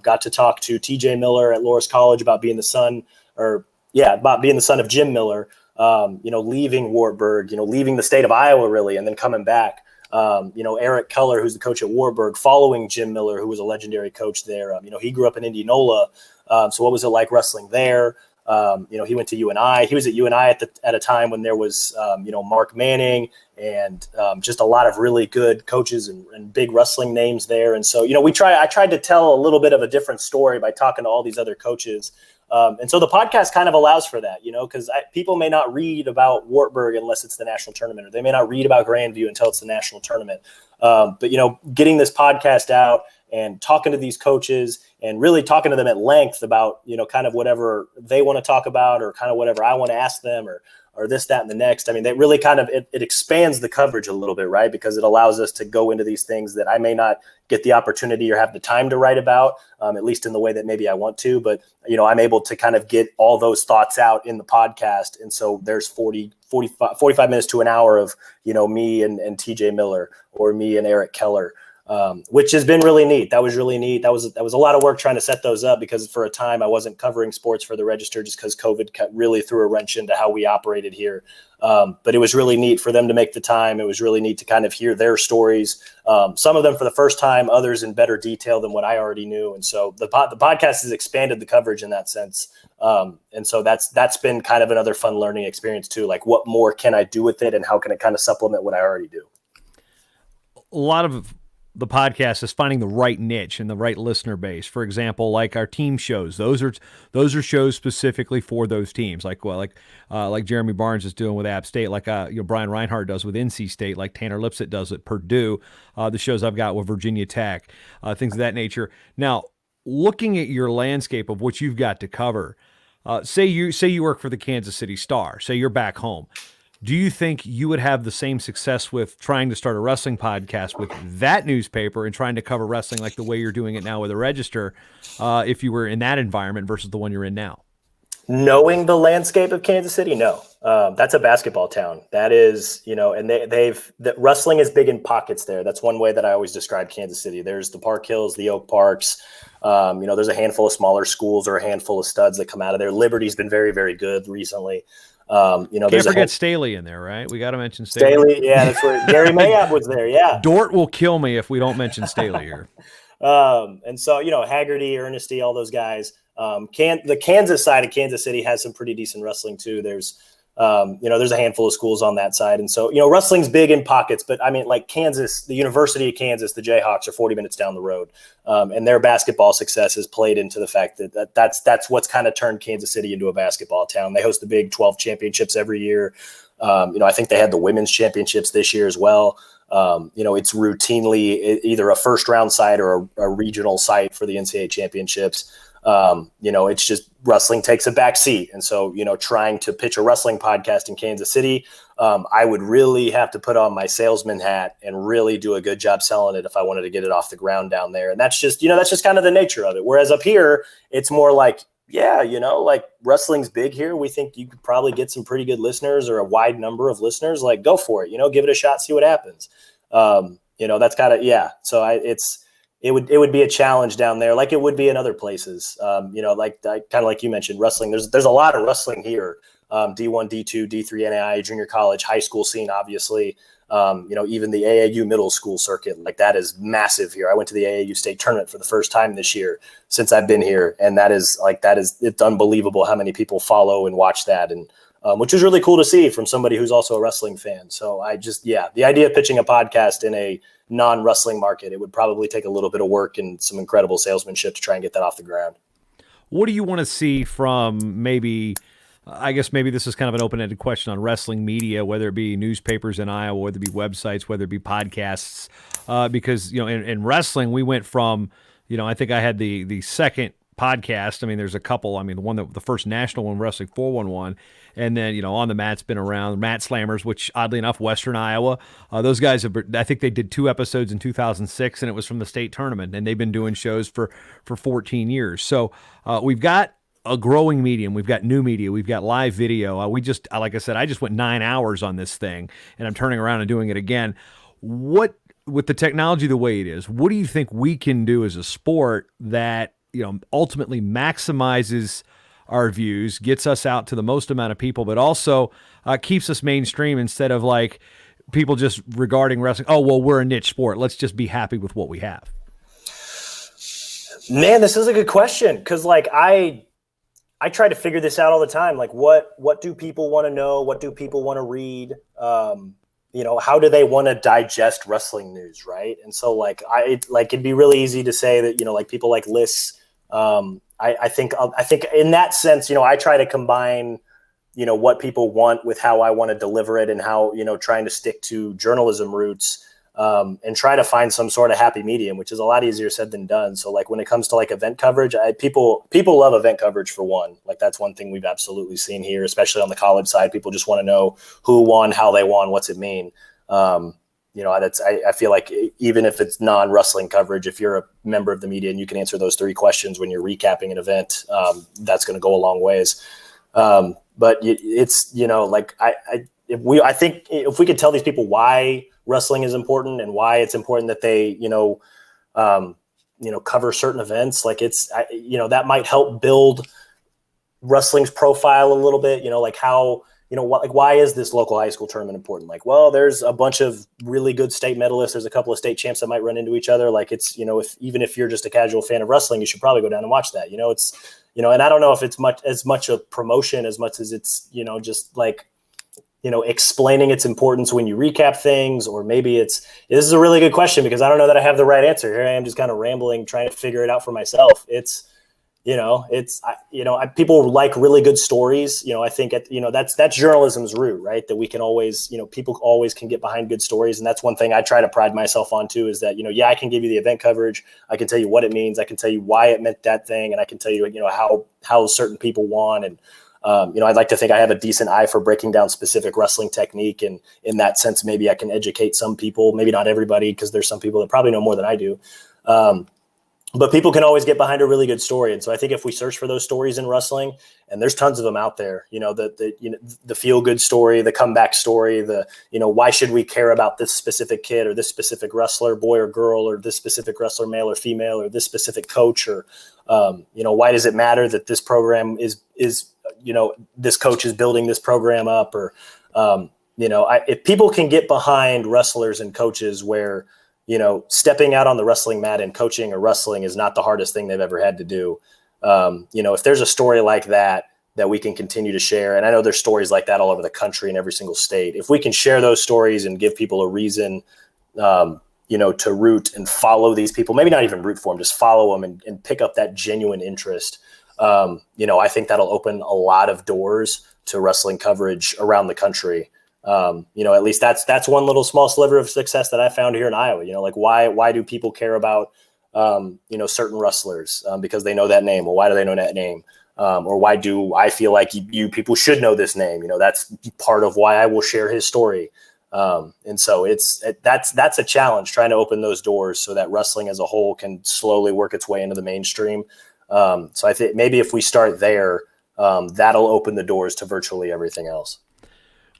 [SPEAKER 2] Got to talk to TJ Miller at Loras College about being the son of Jim Miller, leaving Wartburg, leaving the state of Iowa really, and then coming back. Eric Keller, who's the coach at Wartburg, following Jim Miller, who was a legendary coach there. He grew up in Indianola. So what was it like wrestling there? He went to UNI. He was at UNI at a time when there was, Mark Manning and just a lot of really good coaches and big wrestling names there. And so, I tried to tell a little bit of a different story by talking to all these other coaches. And so the podcast kind of allows for that, because people may not read about Wartburg unless it's the national tournament, or they may not read about Grandview until it's the national tournament. But getting this podcast out and talking to these coaches and really talking to them at length about, kind of whatever they want to talk about or kind of whatever I want to ask them or, or this, that, and the next. I mean, they really kind of, it expands the coverage a little bit, right? Because it allows us to go into these things that I may not get the opportunity or have the time to write about, at least in the way that maybe I want to, but I'm able to kind of get all those thoughts out in the podcast. And so there's 45 minutes to an hour of, me and TJ Miller, or me and Eric Keller, which has been really neat. That was really neat. That was a lot of work trying to set those up, because for a time I wasn't covering sports for the Register just because COVID really threw a wrench into how we operated here. But it was really neat for them to make the time. It was really neat to kind of hear their stories. Some of them for the first time, others in better detail than what I already knew. And so the podcast has expanded the coverage in that sense. And so that's been kind of another fun learning experience too. Like, what more can I do with it, and how can it kind of supplement what I already do?
[SPEAKER 1] A lot of the podcast is finding the right niche and the right listener base. For example, like our team shows, those are shows specifically for those teams. Like Jeremy Barnes is doing with App State, like Brian Reinhardt does with NC State, like Tanner Lipsett does at Purdue. The shows I've got with Virginia Tech, things of that nature. Now, looking at your landscape of what you've got to cover, say you work for the Kansas City Star, say you're back home. Do you think you would have the same success with trying to start a wrestling podcast with that newspaper and trying to cover wrestling like the way you're doing it now with the Register, if you were in that environment versus the one you're in now?
[SPEAKER 2] Knowing the landscape of Kansas City, no. That's a basketball town. That is, and wrestling is big in pockets there. That's one way that I always describe Kansas City. There's the Park Hills, the Oak Parks. There's a handful of smaller schools or a handful of studs that come out of there. Liberty's been very, very good recently.
[SPEAKER 1] Can't forget Staley in there, right? We got to mention Staley.
[SPEAKER 2] Yeah, that's where Gary Mayab was there. Yeah,
[SPEAKER 1] Dort will kill me if we don't mention Staley here.
[SPEAKER 2] And so Haggerty, Ernesty, all those guys. The Kansas side of Kansas City has some pretty decent wrestling too. There's a handful of schools on that side, and so wrestling's big in pockets. But I mean, like Kansas, the University of Kansas, the Jayhawks are 40 minutes down the road, and their basketball success has played into the fact that's what's kind of turned Kansas City into a basketball town. They host the Big 12 championships every year. I think they had the women's championships this year as well. It's routinely either a first round site or a regional site for the NCAA championships. It's just wrestling takes a back seat. And so, trying to pitch a wrestling podcast in Kansas City, I would really have to put on my salesman hat and really do a good job selling it if I wanted to get it off the ground down there. And that's just kind of the nature of it. Whereas up here, it's more like, like wrestling's big here. We think you could probably get some pretty good listeners or a wide number of listeners. Like, go for it, give it a shot, see what happens. That's kind of, yeah. So it would be a challenge down there, like it would be in other places. Kind of like you mentioned, wrestling. There's a lot of wrestling here. D1, D2, D3, NAI, junior college, high school scene, obviously. Even the AAU middle school circuit, like that is massive here. I went to the AAU state tournament for the first time this year since I've been here, and it's unbelievable how many people follow and watch that, and which is really cool to see from somebody who's also a wrestling fan. So the idea of pitching a podcast in a non-wrestling market, it would probably take a little bit of work and some incredible salesmanship to try and get that off the ground.
[SPEAKER 1] What do you want to see from maybe this is kind of an open-ended question on wrestling media, whether it be newspapers in Iowa, whether it be websites, whether it be podcasts, because, in wrestling, we went from, I think I had the second podcast. I mean, there's a couple. I mean, the first national one, Wrestling 411, and then On the Mat's been around, Mat Slammers, which oddly enough, Western Iowa. Those guys I think they did 2 episodes in 2006, and it was from the state tournament, and they've been doing shows for 14 years. So we've got a growing medium. We've got new media. We've got live video. Like I said, I just went 9 hours on this thing, and I'm turning around and doing it again. With the technology the way it is, what do you think we can do as a sport that ultimately maximizes our views, gets us out to the most amount of people, but also keeps us mainstream instead of like people just regarding wrestling, oh, well, we're a niche sport, let's just be happy with what we have?
[SPEAKER 2] Man, this is a good question, because like I try to figure this out all the time. Like, what do people want to know? What do people want to read? How do they want to digest wrestling news, right? And so it'd be really easy to say that like people like lists. I think in that sense, I try to combine what people want with how I want to deliver it, and how trying to stick to journalism roots. and try to find some sort of happy medium, which is a lot easier said than done. So like when it comes to like event coverage, people love event coverage for one. Like that's one thing we've absolutely seen here, especially on the college side. People just want to know who won, how they won, what's it mean. I feel like even if it's non-wrestling coverage, if you're a member of the media and you can answer those 3 questions when you're recapping an event, that's going to go a long ways. But it's, I think if we could tell these people why wrestling is important and why it's important that they, cover certain events, like that might help build wrestling's profile a little bit, like how, why is this local high school tournament important? Like, well, there's a bunch of really good state medalists. There's a couple of state champs that might run into each other. Like it's, even if you're just a casual fan of wrestling, you should probably go down and watch that. And I don't know if it's as much a promotion as much as it's, just like, explaining its importance when you recap things, or maybe this is a really good question because I don't know that I have the right answer. Here I am just kind of rambling, trying to figure it out for myself. People like really good stories. I think that's journalism's root, right? That we can always, people always can get behind good stories. And that's one thing I try to pride myself on too, is that, I can give you the event coverage. I can tell you what it means. I can tell you why it meant that thing. And I can tell you, how certain people won. And, I'd like to think I have a decent eye for breaking down specific wrestling technique. And in that sense, maybe I can educate some people, maybe not everybody, because there's some people that probably know more than I do. But people can always get behind a really good story. And so I think if we search for those stories in wrestling, and there's tons of them out there, the feel good story, the comeback story, why should we care about this specific kid or this specific wrestler, boy or girl, or this specific wrestler, male or female, or this specific coach, or, why does it matter that this program is this coach is building this program up, or, if people can get behind wrestlers and coaches where, stepping out on the wrestling mat and coaching or wrestling is not the hardest thing they've ever had to do. If there's a story like that we can continue to share, and I know there's stories like that all over the country in every single state. If we can share those stories and give people a reason, to root and follow these people, maybe not even root for them, just follow them and pick up that genuine interest. I think that'll open a lot of doors to wrestling coverage around the country. At least that's one little small sliver of success that I found here in Iowa. Like why do people care about, certain wrestlers, because they know that name? Well, why do they know that name? Or why do I feel like you people should know this name? That's part of why I will share his story. And so that's a challenge, trying to open those doors so that wrestling as a whole can slowly work its way into the mainstream. So I think maybe if we start there, that'll open the doors to virtually everything else.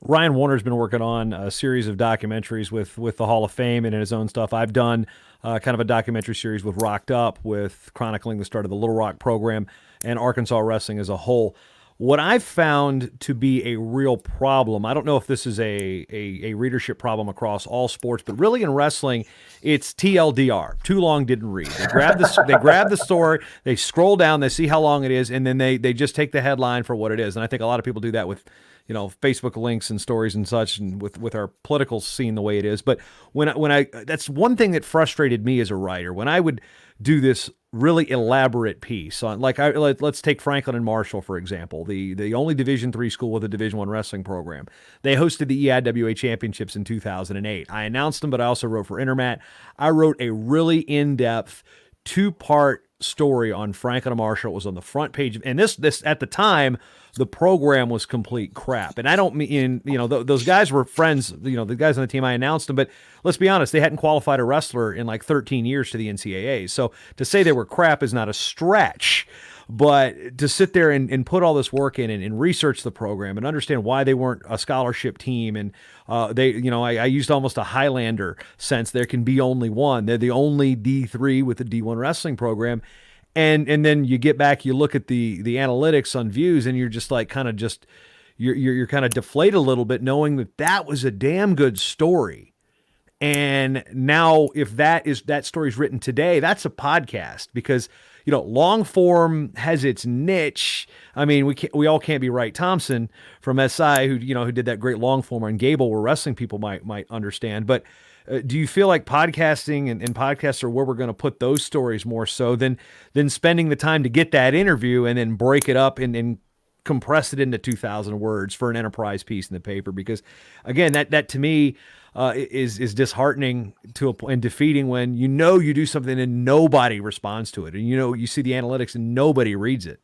[SPEAKER 1] Ryan Warner's been working on a series of documentaries with the Hall of Fame and in his own stuff. I've done kind of a documentary series with Rocked Up, with chronicling the start of the Little Rock program and Arkansas wrestling as a whole. What I've found to be a real problem, I don't know if this is a readership problem across all sports, but really in wrestling, it's TLDR. Too long, didn't read. They grab the story, they scroll down, they see how long it is, and then they just take the headline for what it is. And I think a lot of people do that with Facebook links and stories and such, and with our political scene the way it is. But when I that's one thing that frustrated me as a writer, when I would do this really elaborate piece on, let's take Franklin and Marshall, for example, the only Division III school with a Division I wrestling program. They hosted the EIWA championships in 2008. I announced them, but I also wrote for Intermat. I wrote a really in-depth 2-part story on Franklin and Marshall. It was on the front page, and this at the time, the program was complete crap. And I don't mean, those guys were friends, the guys on the team, I announced them, but let's be honest, they hadn't qualified a wrestler in like 13 years to the NCAA. So to say they were crap is not a stretch, but to sit there and put all this work in and research the program and understand why they weren't a scholarship team. And I used almost a Highlander sense. There can be only one. They're the only D3 with a D1 wrestling program. And then you get back, you look at the analytics on views, and you're just like you're kind of deflated a little bit, knowing that was a damn good story. And now if that story's written today, that's a podcast, because long form has its niche. I mean, we all can't be Wright Thompson from SI who did that great long form on Gable, where wrestling people might understand. But do you feel like podcasting and podcasts are where we're going to put those stories more so than spending the time to get that interview and then break it up and compress it into 2,000 words for an enterprise piece in the paper, because again, that to me is disheartening and defeating when you do something and nobody responds to it, and you see the analytics and nobody reads it.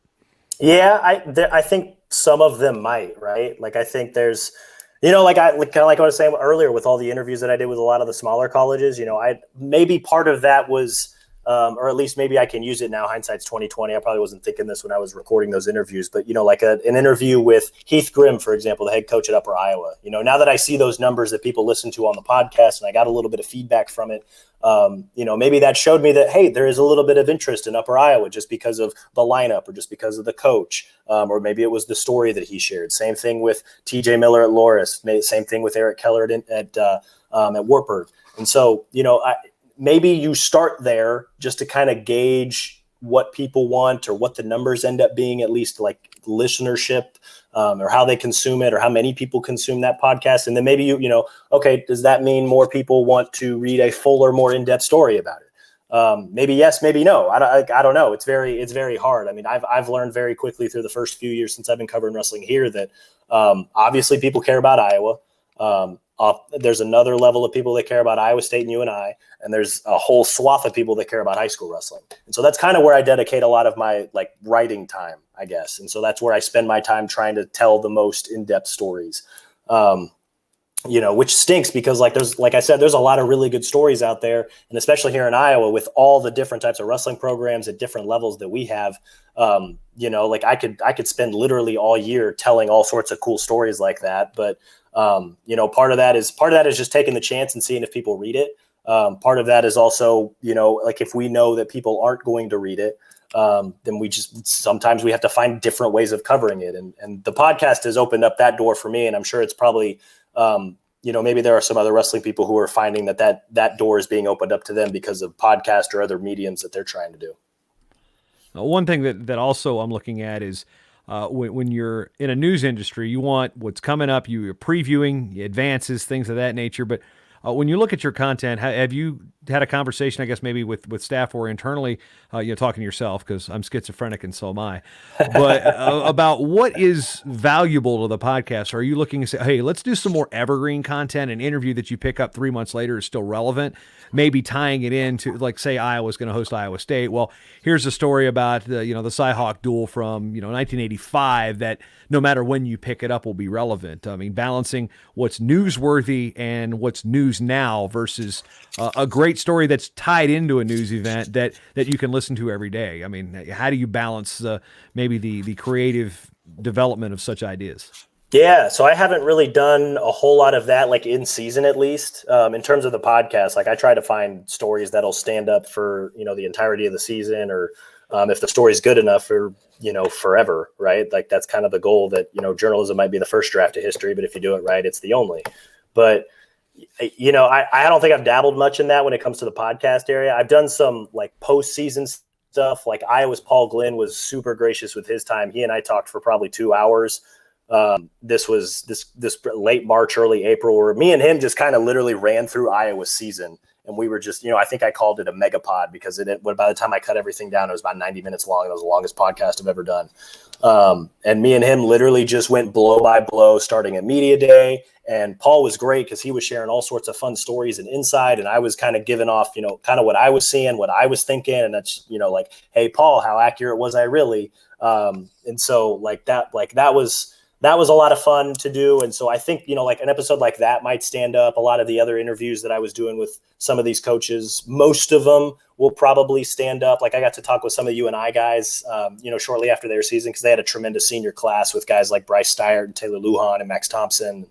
[SPEAKER 2] Yeah, I think some of them might, right? Like I think there's, like kind of like I was saying earlier with all the interviews that I did with a lot of the smaller colleges, maybe part of that was, or at least maybe I can use it now. Hindsight's 2020. I probably wasn't thinking this when I was recording those interviews, but like an interview with Heath Grimm, for example, the head coach at Upper Iowa. Now that I see those numbers that people listen to on the podcast, and I got a little bit of feedback from it, maybe that showed me that, hey, there is a little bit of interest in Upper Iowa just because of the lineup or just because of the coach, or maybe it was the story that he shared. Same thing with TJ Miller at Loris. Same thing with Eric Keller at Wartburg. And so, maybe you start there just to kind of gauge what people want or what the numbers end up being, at least like listenership, or how they consume it or how many people consume that podcast. And then maybe okay, does that mean more people want to read a fuller, more in-depth story about it? Maybe yes, maybe no. I don't know. It's very hard. I mean, I've learned very quickly through the first few years since I've been covering wrestling here that obviously people care about Iowa. There's another level of people that care about Iowa State and UNI, and there's a whole swath of people that care about high school wrestling. And so that's kind of where I dedicate a lot of my writing time, I guess. And so that's where I spend my time trying to tell the most in-depth stories, which stinks because like I said, there's a lot of really good stories out there. And especially here in Iowa with all the different types of wrestling programs at different levels that we have, I could spend literally all year telling all sorts of cool stories like that. But part of that is just taking the chance and seeing if people read it. Part of that is also, if we know that people aren't going to read it, then sometimes we have to find different ways of covering it. And the podcast has opened up that door for me. And I'm sure it's probably, maybe there are some other wrestling people who are finding that door is being opened up to them because of podcast or other mediums that they're trying to do.
[SPEAKER 1] One thing that also I'm looking at is, when you're in a news industry, you want what's coming up, you're previewing advances, things of that nature. But when you look at your content, have you had a conversation, I guess, maybe with staff or internally, talking to yourself, because I'm schizophrenic and so am I, but about what is valuable to the podcast? Are you looking to say, hey, let's do some more evergreen content, an interview that you pick up 3 months later is still relevant, maybe tying it into, like, say Iowa's going to host Iowa State. Well, here's a story about the Cy-Hawk duel from 1985 that no matter when you pick it up will be relevant. I mean, balancing what's newsworthy and what's news now versus a great story that's tied into a news event that you can listen to every day. I mean, how do you balance maybe the creative development of such ideas?
[SPEAKER 2] Yeah, so I haven't really done a whole lot of that, like in season at least. In terms of the podcast, like I try to find stories that'll stand up for the entirety of the season, or if the story's good enough for forever, right? Like that's kind of the goal. That journalism might be the first draft of history, but if you do it right, it's the only. But I don't think I've dabbled much in that when it comes to the podcast area. I've done some like postseason stuff. Like Iowa's Paul Glynn was super gracious with his time. He and I talked for probably 2 hours. This was this late March, early April, where me and him just kind of literally ran through Iowa's season. And we were just, I think I called it a megapod because by the time I cut everything down, it was about 90 minutes long. It was the longest podcast I've ever done. And me and him literally just went blow by blow, starting at media day. And Paul was great because he was sharing all sorts of fun stories and insight. And I was kind of giving off, kind of what I was seeing, what I was thinking. And that's, like, hey, Paul, how accurate was I really? And so that was a lot of fun to do. And so I think, like an episode like that might stand up. A lot of the other interviews that I was doing with some of these coaches, most of them will probably stand up. Like I got to talk with some of the UNI guys, shortly after their season, because they had a tremendous senior class with guys like Bryce Steyert and Taylor Lujan and Max Thompson.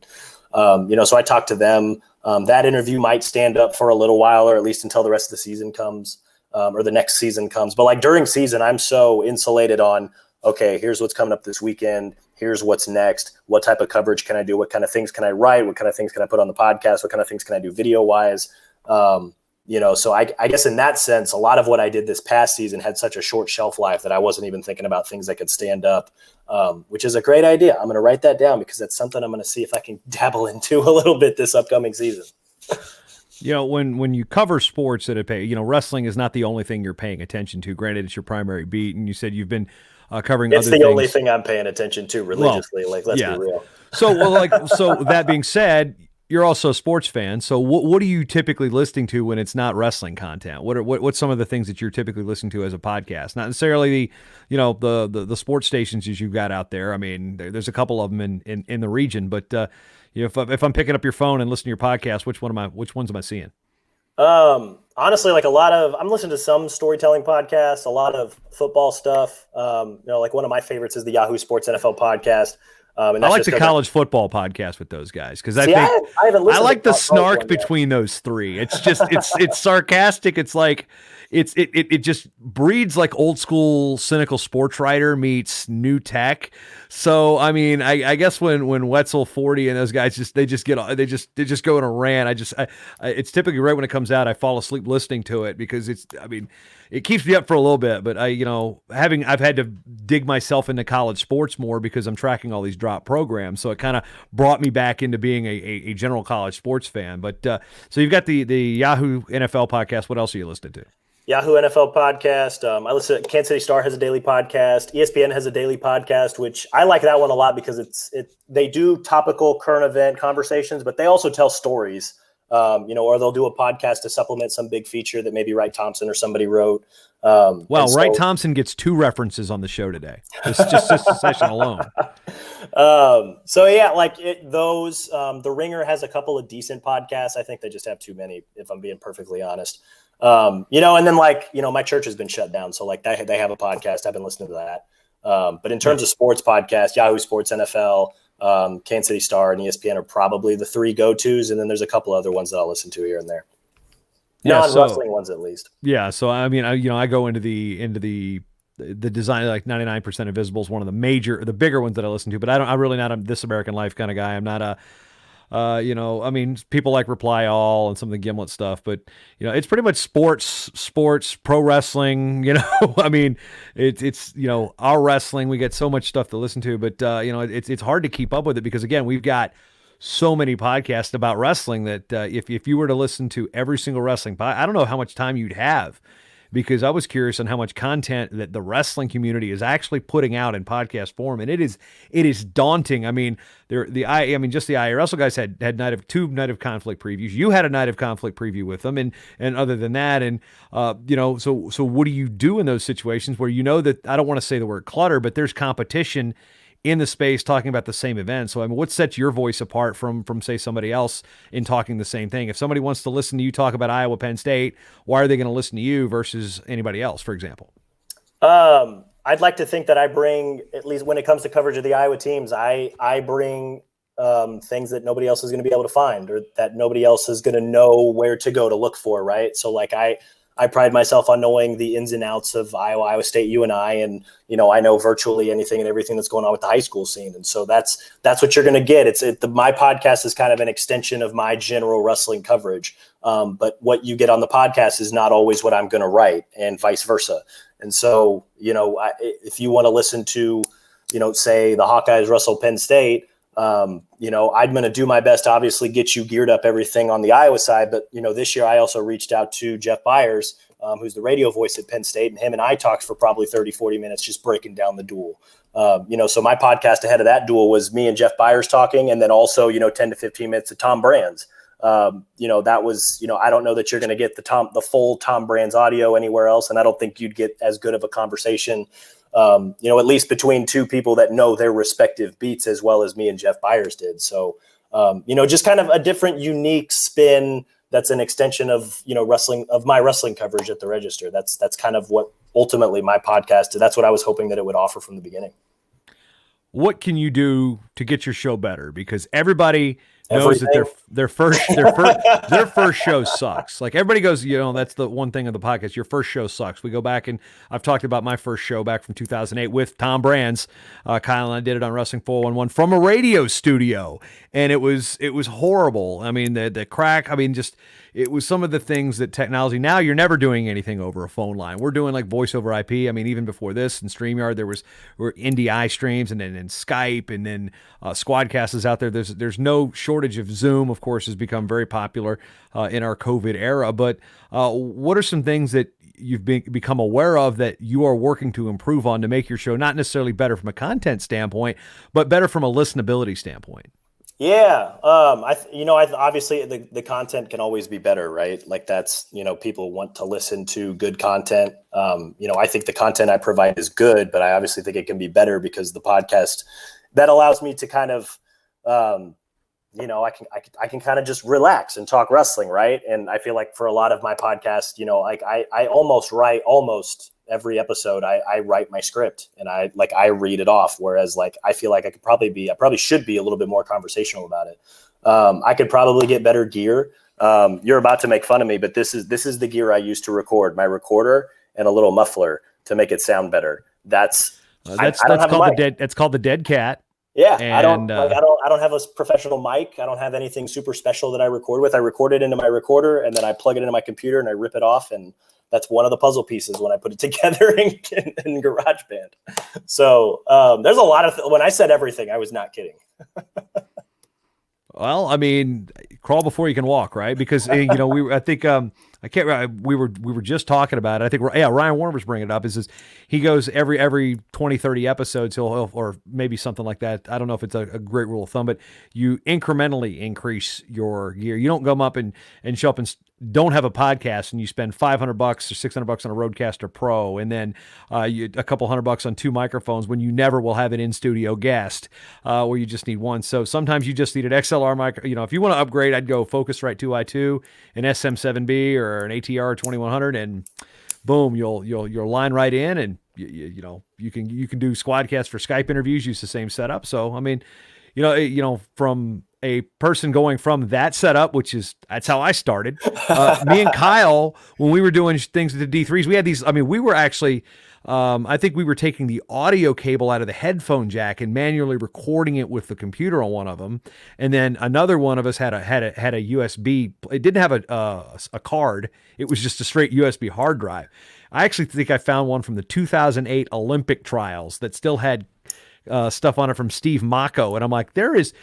[SPEAKER 2] So I talked to them. That interview might stand up for a little while, or at least until the rest of the season comes, or the next season comes. But like during season, I'm so insulated on, okay, here's what's coming up this weekend. Here's what's next. What type of coverage can I do? What kind of things can I write? What kind of things can I put on the podcast? What kind of things can I do video wise? So I guess in that sense, a lot of what I did this past season had such a short shelf life that I wasn't even thinking about things that could stand up, which is a great idea. I'm going to write that down because that's something I'm going to see if I can dabble into a little bit this upcoming season.
[SPEAKER 1] When you cover sports that wrestling is not the only thing you're paying attention to. Granted, it's your primary beat, and you said you've been covering
[SPEAKER 2] It's
[SPEAKER 1] other
[SPEAKER 2] the only
[SPEAKER 1] things.
[SPEAKER 2] thing I'm paying attention to religiously. Like, let's be real.
[SPEAKER 1] So, so that being said, you're also a sports fan. So what are you typically listening to when it's not wrestling content? What's some of the things that you're typically listening to as a podcast? Not necessarily the sports stations as you've got out there. I mean, there's a couple of them in the region, but if I'm picking up your phone and listening to your podcast, which ones am I seeing?
[SPEAKER 2] Honestly, like I'm listening to some storytelling podcasts, a lot of football stuff. Like one of my favorites is the Yahoo Sports NFL podcast. And
[SPEAKER 1] I like the college football podcast with those guys because I
[SPEAKER 2] haven't listened
[SPEAKER 1] I like
[SPEAKER 2] to
[SPEAKER 1] the snark between those three. It's just it's sarcastic. It's like it just breeds like old school cynical sports writer meets new tech. So I mean, I guess when Wetzel 40 and those guys they just go in a rant. It's typically right when it comes out. I fall asleep listening to it because it keeps me up for a little bit. But I've had to dig myself into college sports more because I'm tracking all these drop programs. So it kind of brought me back into being a general college sports fan. But so you've got the Yahoo NFL podcast. What else are you listening to?
[SPEAKER 2] Yahoo NFL podcast. I listen. Kansas City Star has a daily podcast. ESPN has a daily podcast, which I like that one a lot because they do topical current event conversations, but they also tell stories. Or they'll do a podcast to supplement some big feature that maybe Wright Thompson or somebody wrote.
[SPEAKER 1] Wright Thompson gets 2 references on the show today. It's just this session alone.
[SPEAKER 2] The Ringer has a couple of decent podcasts. I think they just have too many, if I'm being perfectly honest. And then my church has been shut down. So like they have a podcast. I've been listening to that. But in terms of sports podcasts, Yahoo Sports NFL, Kansas City Star and ESPN are probably the 3 go-tos. And then there's a couple other ones that I'll listen to here and there. Non-wrestling ones, at least. Yeah.
[SPEAKER 1] So, I mean, I go into the design, like 99% Invisible is one of the bigger ones that I listen to, but I'm really not a This American Life kind of guy. I'm not people like Reply All and some of the Gimlet stuff, but it's pretty much sports, pro wrestling, I mean, it's our wrestling, we get so much stuff to listen to, but it's hard to keep up with it because again, we've got so many podcasts about wrestling that if you were to listen to every single wrestling I don't know how much time you'd have, because I was curious on how much content that the wrestling community is actually putting out in podcast form, and it is daunting. I mean, just the IRL guys had 2 Night of Conflict previews. You had a Night of Conflict preview with them, and other than that, and so what do you do in those situations where that I don't want to say the word clutter, but there's competition in the space talking about the same event. So, I mean, what sets your voice apart from say somebody else in talking the same thing? If somebody wants to listen to you talk about Iowa, Penn State, why are they going to listen to you versus anybody else, for example?
[SPEAKER 2] I'd like to think that I bring, at least when it comes to coverage of the Iowa teams, I bring things that nobody else is going to be able to find, or that nobody else is going to know where to go to look for. Right. So like I pride myself on knowing the ins and outs of Iowa State, UNI, and I know virtually anything and everything that's going on with the high school scene, and so that's what you're going to get. My podcast is kind of an extension of my general wrestling coverage, but what you get on the podcast is not always what I'm going to write, and vice versa. And so if you want to listen to say the Hawkeyes wrestle Penn State, I'm going to do my best to obviously get you geared up everything on the Iowa side. But, this year I also reached out to Jeff Byers, who's the radio voice at Penn State, and him and I talked for probably 30, 40 minutes, just breaking down the duel. So my podcast ahead of that duel was me and Jeff Byers talking. And then also, 10 to 15 minutes of Tom Brands. That was, I don't know that you're going to get the full Tom Brands audio anywhere else. And I don't think you'd get as good of a conversation at least between 2 people that know their respective beats as well as me and Jeff Byers did. So, just kind of a different, unique spin. That's an extension of, my wrestling coverage at the Register. That's kind of what ultimately my podcast, that's what I was hoping that it would offer from the beginning.
[SPEAKER 1] What can you do to get your show better? Because everybody knows that their first show sucks. Like everybody goes, that's the one thing of the podcast. Your first show sucks. We go back and I've talked about my first show back from 2008 with Tom Brands. Kyle and I did it on Wrestling 411 from a radio studio, and it was horrible. I mean, the crack. I mean, just it was some of the things that technology. Now you're never doing anything over a phone line. We're doing like voice over IP. I mean, even before this and StreamYard, there were NDI streams and then Skype and then Squadcast is out there. There's no shortage of Zoom. Of course, has become very popular in our COVID era. But what are some things that you've become aware of that you are working to improve on to make your show not necessarily better from a content standpoint, but better from a listenability standpoint?
[SPEAKER 2] Yeah. Obviously the content can always be better, right? Like that's, people want to listen to good content. I think the content I provide is good, but I obviously think it can be better because the podcast that allows me to kind of, I can kind of just relax and talk wrestling. Right. And I feel like for a lot of my podcasts, I almost write every episode. I write my script and I read it off. Whereas I feel like I probably should be a little bit more conversational about it. I could probably get better gear. You're about to make fun of me, but this is the gear I use to record: my recorder and a little muffler to make it sound better. That's
[SPEAKER 1] called the dead cat.
[SPEAKER 2] Yeah,
[SPEAKER 1] and,
[SPEAKER 2] I don't have a professional mic. I don't have anything super special that I record with. I record it into my recorder and then I plug it into my computer and I rip it off, and that's one of the puzzle pieces when I put it together in GarageBand. So there's a lot of when I said everything, I was not kidding.
[SPEAKER 1] Well, I mean, crawl before you can walk, right? Because we were just talking about it. I think Ryan Warner's bringing it up. Is he goes every 20, 30 episodes, he'll or maybe something like that. I don't know if it's a great rule of thumb, but you incrementally increase your gear. You don't come up and show up and don't have a podcast and you spend $500 or $600 on a Rodecaster Pro and then a couple $100 on 2 microphones when you never will have an in-studio guest where you just need one. So sometimes you just need an XLR mic. If you want to upgrade, I'd go Focusrite 2i2, an SM7B or an ATR 2100, and boom, you'll line right in, and you can do Squadcast for Skype interviews. Use the same setup. So I mean, from a person going from that setup, that's how I started. Me and Kyle, when we were doing things with the D3s, we had these. I mean, we were actually. I think we were taking the audio cable out of the headphone jack and manually recording it with the computer on one of them, and then another one of us had a USB. It didn't have a card; it was just a straight USB hard drive. I actually think I found one from the 2008 Olympic trials that still had stuff on it from Steve Mako, and I'm like, there is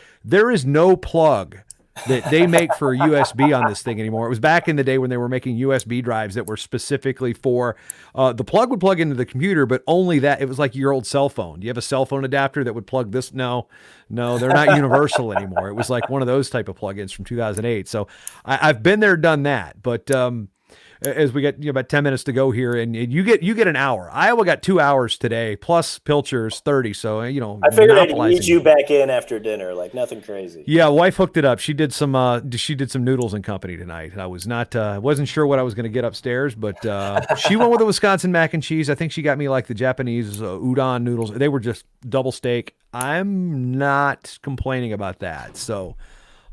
[SPEAKER 1] no plug that they make for a USB on this thing anymore. It was back in the day when they were making USB drives that were specifically for the plug would plug into the computer, but only that. It was like your old cell phone. Do you have a cell phone adapter that would plug this? No, they're not universal anymore. It was like one of those type of plugins from 2008. So I've been there, done that, but as we get about 10 minutes to go here, and you get an hour. Iowa got 2 hours today, plus Pilcher's 30. So I
[SPEAKER 2] figured I'd ease you back in after dinner, like nothing crazy.
[SPEAKER 1] Yeah, wife hooked it up. She did some noodles and company tonight. I was wasn't sure what I was going to get upstairs, but she went with the Wisconsin mac and cheese. I think she got me like the Japanese udon noodles. They were just double steak. I'm not complaining about that. So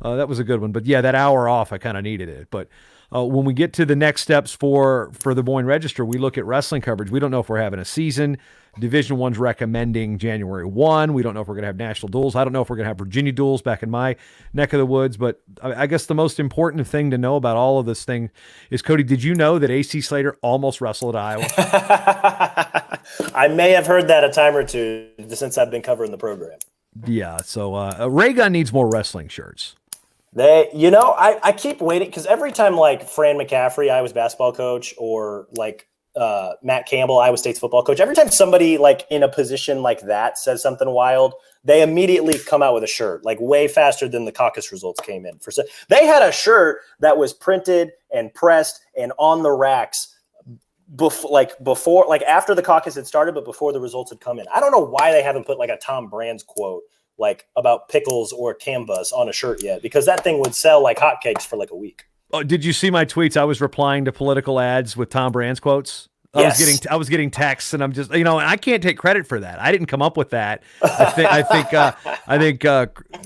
[SPEAKER 1] that was a good one. But yeah, that hour off, I kind of needed it. But when we get to the next steps for the Moines Register, we look at wrestling coverage. We don't know if we're having a season. Division I's recommending January 1. We don't know if we're going to have national duels. I don't know if we're going to have Virginia duels back in my neck of the woods. But I guess the most important thing to know about all of this thing is, Cody, did you know that AC Slater almost wrestled at Iowa?
[SPEAKER 2] I may have heard that a time or two since I've been covering the program.
[SPEAKER 1] Yeah, so Ray Gun needs more wrestling shirts.
[SPEAKER 2] I keep waiting because every time like Fran McCaffrey, Iowa's basketball coach, or like Matt Campbell, Iowa State's football coach, every time somebody like in a position like that says something wild, they immediately come out with a shirt like way faster than the caucus results came in. They had a shirt that was printed and pressed and on the racks before after the caucus had started, but before the results had come in. I don't know why they haven't put like a Tom Brands quote like about pickles or canvas on a shirt yet, because that thing would sell like hotcakes for like a week.
[SPEAKER 1] Oh, did you see my tweets? I was replying to political ads with Tom Brands quotes.
[SPEAKER 2] Yes.
[SPEAKER 1] I was getting texts, and I'm just, and I can't take credit for that. I didn't come up with that. I think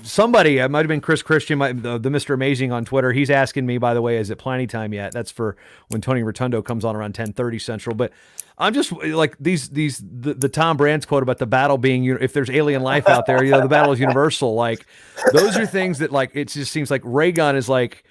[SPEAKER 1] somebody, it might have been Chris Christian, the Mr. Amazing on Twitter. He's asking me, by the way, is it planning time yet? That's for when Tony Rotundo comes on around 10:30 Central. But I'm just like the Tom Brands quote about the battle being, if there's alien life out there, the battle is universal. Like those are things that like, it just seems like Ray Gun is like,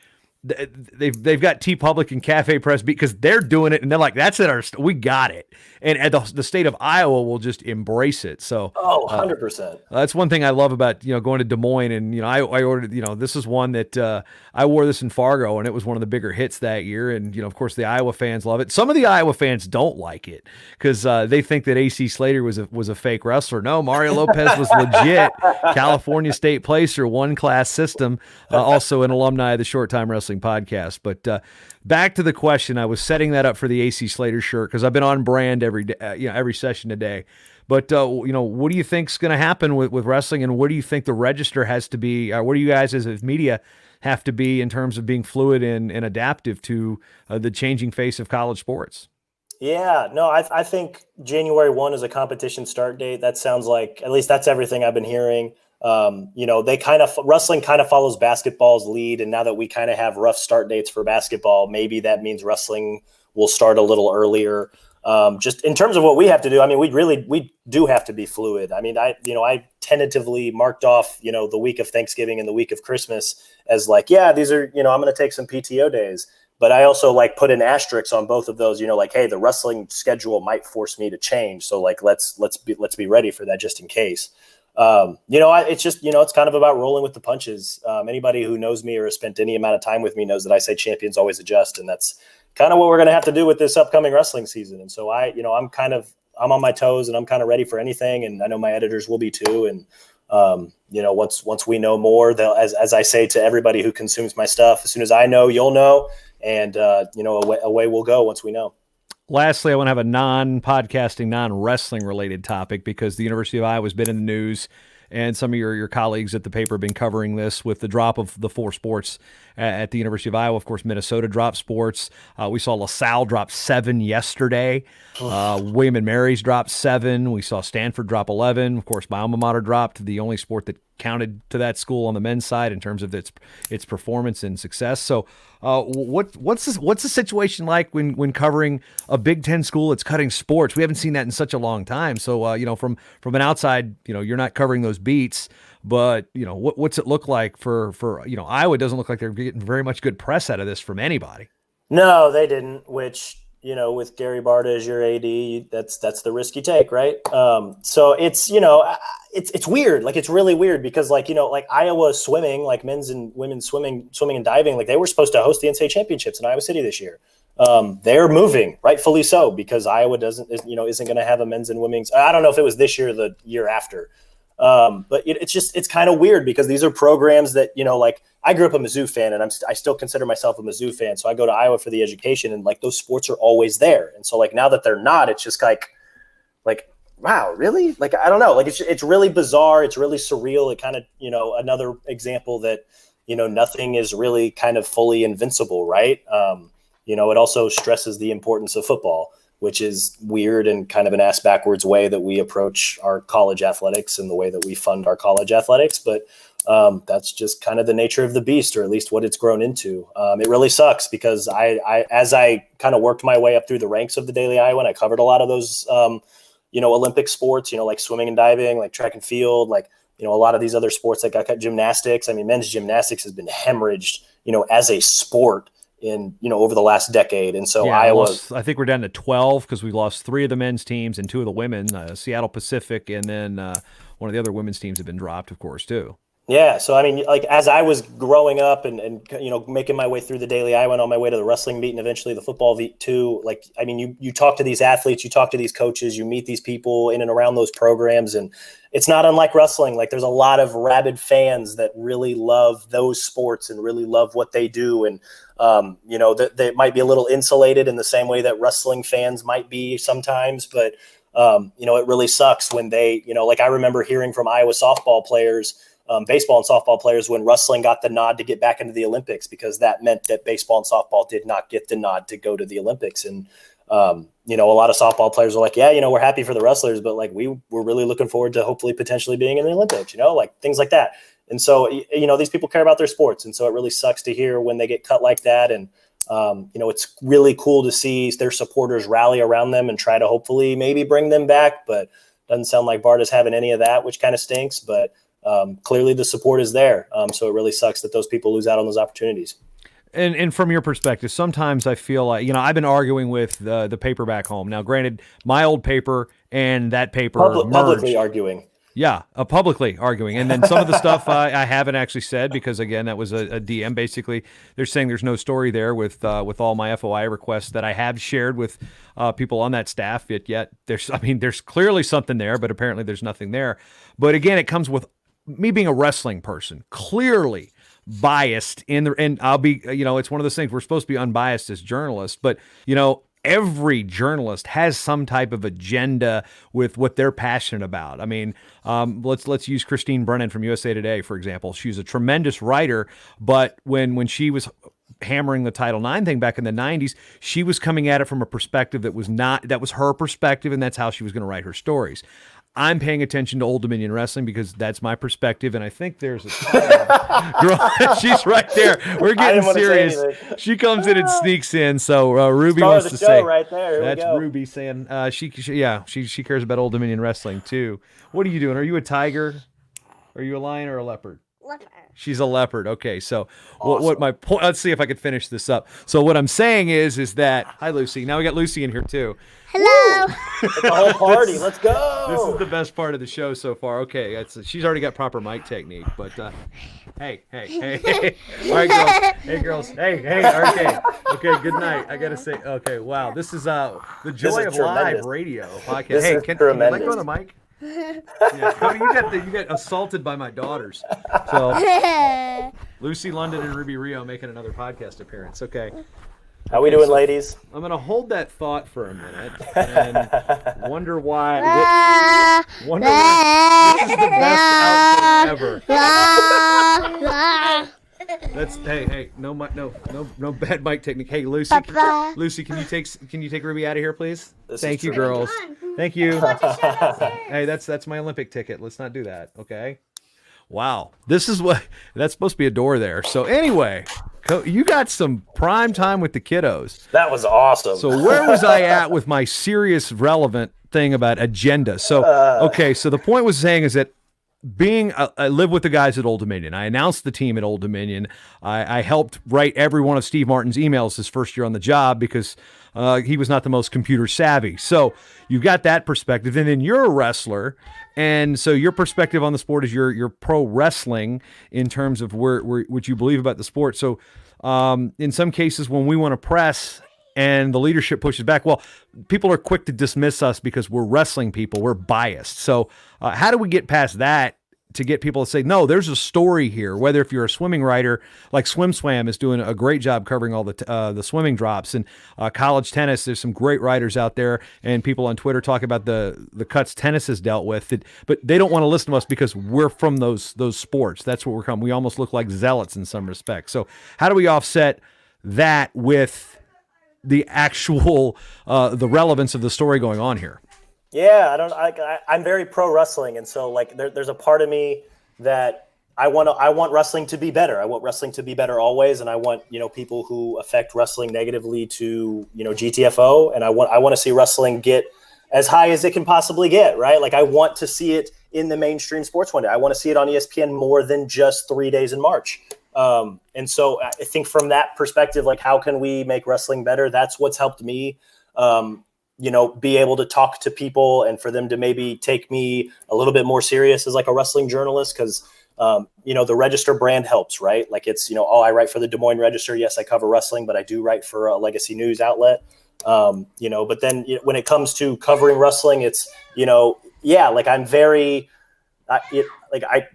[SPEAKER 1] they've got T Public and Cafe Press because they're doing it, and they're like, that's it, we got it, and the state of Iowa will just embrace it. So
[SPEAKER 2] 100%.
[SPEAKER 1] that's one thing I love about going to Des Moines, and I ordered, this is one that I wore this in Fargo, and it was one of the bigger hits that year, and of course the Iowa fans love it. Some of the Iowa fans don't like it because they think that AC Slater was a fake wrestler. No, Mario Lopez was legit California State placer, one class system, also an alumni of the Short Time Wrestling podcast. But back to the question, I was setting that up for the AC Slater shirt because I've been on brand every day, every session today. But, what do you think is going to happen with wrestling, and what do you think the register has to be? What do you guys as media have to be in terms of being fluid and adaptive to the changing face of college sports?
[SPEAKER 2] Yeah, no, I think January 1 is a competition start date. That sounds like, at least that's everything I've been hearing. Wrestling kind of follows basketball's lead. And now that we kind of have rough start dates for basketball, maybe that means wrestling will start a little earlier. Just in terms of what we have to do, I mean, we do have to be fluid. I mean, I tentatively marked off, the week of Thanksgiving and the week of Christmas as like, yeah, these are, I'm going to take some PTO days, but I also put an asterisk on both of those, hey, the wrestling schedule might force me to change. So let's be ready for that just in case. It's just, it's kind of about rolling with the punches. Anybody who knows me or has spent any amount of time with me knows that I say champions always adjust. And that's kind of what we're going to have to do with this upcoming wrestling season. And so I'm on my toes and I'm kind of ready for anything. And I know my editors will be too. And, once we know more, they'll, as I say to everybody who consumes my stuff, as soon as I know, you'll know. And, away we'll go once we know.
[SPEAKER 1] Lastly, I want to have a non-podcasting, non-wrestling related topic because the University of Iowa has been in the news, and some of your colleagues at the paper have been covering this with the drop of the 4 sports at the University of Iowa. Of course, Minnesota dropped sports. We saw LaSalle drop 7 yesterday. William and Mary's dropped 7. We saw Stanford drop 11. Of course, my alma mater dropped, the only sport that counted to that school on the men's side in terms of its performance and success. So what's the situation like when covering a Big Ten school that's cutting sports? We haven't seen that in such a long time. So from an outside, you're not covering those beats, but what's it look like for Iowa? Doesn't look like they're getting very much good press out of this from anybody.
[SPEAKER 2] No, they didn't, which with Gary Barta as your AD, that's the risk you take, right? So it's it's weird. It's really weird because Iowa swimming, men's and women's swimming and diving, they were supposed to host the NCAA championships in Iowa City this year. They're moving, rightfully so, because Iowa isn't going to have a men's and women's. I don't know if it was this year or the year after. But it's kind of weird because these are programs that, I grew up a Mizzou fan and I still consider myself a Mizzou fan. So I go to Iowa for the education and those sports are always there. And so now that they're not, it's just wow, really? I don't know. It's really bizarre. It's really surreal. It kind of, another example that, nothing is really kind of fully invincible, right? It also stresses the importance of football, which is weird and kind of an ass backwards way that we approach our college athletics and the way that we fund our college athletics. But that's just kind of the nature of the beast, or at least what it's grown into. It really sucks because as I kind of worked my way up through the ranks of the Daily Iowa, and I covered a lot of those, Olympic sports, like swimming and diving, like track and field, a lot of these other sports that got cut, gymnastics. I mean, men's gymnastics has been hemorrhaged, as a sport in over the last decade. And so Iowa,
[SPEAKER 1] I think we're down to 12 because we lost 3 of the men's teams and 2 of the women, Seattle Pacific, and then one of the other women's teams have been dropped, of course, too.
[SPEAKER 2] Yeah. So, I mean, as I was growing up and making my way through the Daily Iowa and on my way to the wrestling beat and eventually the football beat too, you talk to these athletes, you talk to these coaches, you meet these people in and around those programs, and it's not unlike wrestling. There's a lot of rabid fans that really love those sports and really love what they do. And, they might be a little insulated in the same way that wrestling fans might be sometimes, but, it really sucks when they, I remember hearing from Iowa softball players, baseball and softball players, when wrestling got the nod to get back into the Olympics, because that meant that baseball and softball did not get the nod to go to the Olympics. And, a lot of softball players are like, yeah, we're happy for the wrestlers, but we're really looking forward to hopefully potentially being in the Olympics, things like that. And so, these people care about their sports. And so it really sucks to hear when they get cut like that. And, it's really cool to see their supporters rally around them and try to hopefully maybe bring them back, but doesn't sound like Barta's having any of that, which kind of stinks, but clearly the support is there. So it really sucks that those people lose out on those opportunities.
[SPEAKER 1] And from your perspective, sometimes I feel like, I've been arguing with the paper back home. Now, granted, my old paper and that paper
[SPEAKER 2] Publicly
[SPEAKER 1] merged.
[SPEAKER 2] arguing.
[SPEAKER 1] Yeah, publicly arguing. And then some of the stuff I haven't actually said because, again, that was a DM. Basically, they're saying there's no story there with all my FOI requests that I have shared with people on that staff. Yet there's clearly something there, but apparently there's nothing there. But again, it comes with me being a wrestling person, clearly biased and I'll be, it's one of those things we're supposed to be unbiased as journalists, but every journalist has some type of agenda with what they're passionate about. I mean, let's use Christine Brennan from USA Today, for example. She's a tremendous writer, but when she was hammering the Title IX thing back in the 90s, she was coming at it from a perspective that was her perspective, and that's how she was going to write her stories. I'm paying attention to Old Dominion Wrestling because that's my perspective, and I think there's a girl. She's right there. We're getting serious. She comes in and sneaks in. So Ruby wants to say,
[SPEAKER 2] right there.
[SPEAKER 1] That's Ruby saying she cares about Old Dominion Wrestling too. What are you doing? Are you a tiger? Are you a lion or a leopard?
[SPEAKER 3] Leopard.
[SPEAKER 1] She's a leopard. Okay, so what my point? Let's see if I could finish this up. So what I'm saying is that hi Lucy. Now we got Lucy in here too.
[SPEAKER 3] Hello.
[SPEAKER 2] It's a whole party. Let's go.
[SPEAKER 1] This is the best part of the show so far. Okay, she's already got proper mic technique, but hey. All right, girls. Hey, girls. Hey. Okay, good night. I gotta say, okay, wow, this is the joy of live radio podcast. Hey, can you let go of the mic? Yeah, Cody, you got assaulted by my daughters. So Lucy London and Ruby Rio making another podcast appearance. Okay.
[SPEAKER 2] How we doing, ladies?
[SPEAKER 1] I'm going to hold that thought for a minute and wonder why. Wonder why this is the best outfit ever. That's hey, no bad mic technique. Hey, Lucy, Lucy, can you take Ruby out of here, please? Thank you, girls. Thank you. Hey, that's my Olympic ticket. Let's not do that, okay? Wow, that's supposed to be a door there. So anyway, you got some prime time with the kiddos.
[SPEAKER 2] That was awesome.
[SPEAKER 1] So where was I at with my serious, relevant thing about agenda? So okay, so the point was saying is that I live with the guys at Old Dominion. I announced the team at Old Dominion. I helped write every one of Steve Martin's emails his first year on the job because he was not the most computer savvy. So you've got that perspective, and then you're a wrestler, and so your perspective on the sport is you're pro wrestling in terms of where what you believe about the sport. So in some cases, when we want to press and the leadership pushes back, well, people are quick to dismiss us because we're wrestling people. We're biased. So how do we get past that to get people to say, no, there's a story here, whether if you're a swimming writer, like Swim Swam is doing a great job covering all the swimming drops, and college tennis, there's some great writers out there, and people on Twitter talk about the cuts tennis has dealt with, but they don't want to listen to us because we're from those sports. That's what we're from. We almost look like zealots in some respects. So how do we offset that with the actual the relevance of the story going on here?
[SPEAKER 2] Yeah, I'm very pro wrestling, and so like there's a part of me that I want wrestling to be better. I want wrestling to be better always, and I want people who affect wrestling negatively to GTFO, and I want to see wrestling get as high as it can possibly get. Right, like I want to see it in the mainstream sports one day. I want to see it on ESPN more than just 3 days in March. And so I think from that perspective, like how can we make wrestling better? That's what's helped me. Be able to talk to people and for them to maybe take me a little bit more serious as like a wrestling journalist. Cause, the Register brand helps, right? Like it's, I write for the Des Moines Register. Yes, I cover wrestling, but I do write for a legacy news outlet. But then when it comes to covering wrestling, it's, like I'm very,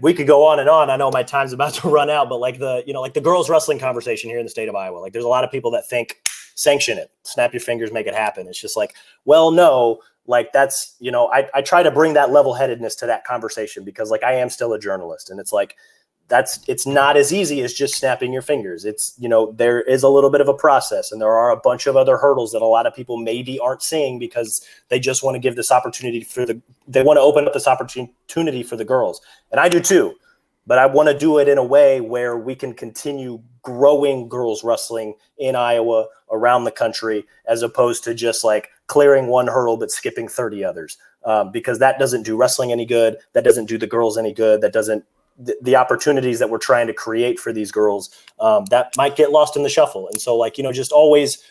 [SPEAKER 2] we could go on and on. I know my time's about to run out, but like the girls wrestling conversation here in the state of Iowa, like there's a lot of people that think sanction it, snap your fingers, make it happen. It's just like, well, no, like that's, I try to bring that level-headedness to that conversation because like I am still a journalist, and it's like, it's not as easy as just snapping your fingers. It's, there is a little bit of a process, and there are a bunch of other hurdles that a lot of people maybe aren't seeing because they just want to give this opportunity they want to open up this opportunity for the girls. And I do too, but I want to do it in a way where we can continue growing girls wrestling in Iowa, around the country, as opposed to just like clearing one hurdle but skipping 30 others, because that doesn't do wrestling any good. That doesn't do the girls any good. That doesn't the opportunities that we're trying to create for these girls, that might get lost in the shuffle. And so, like, just always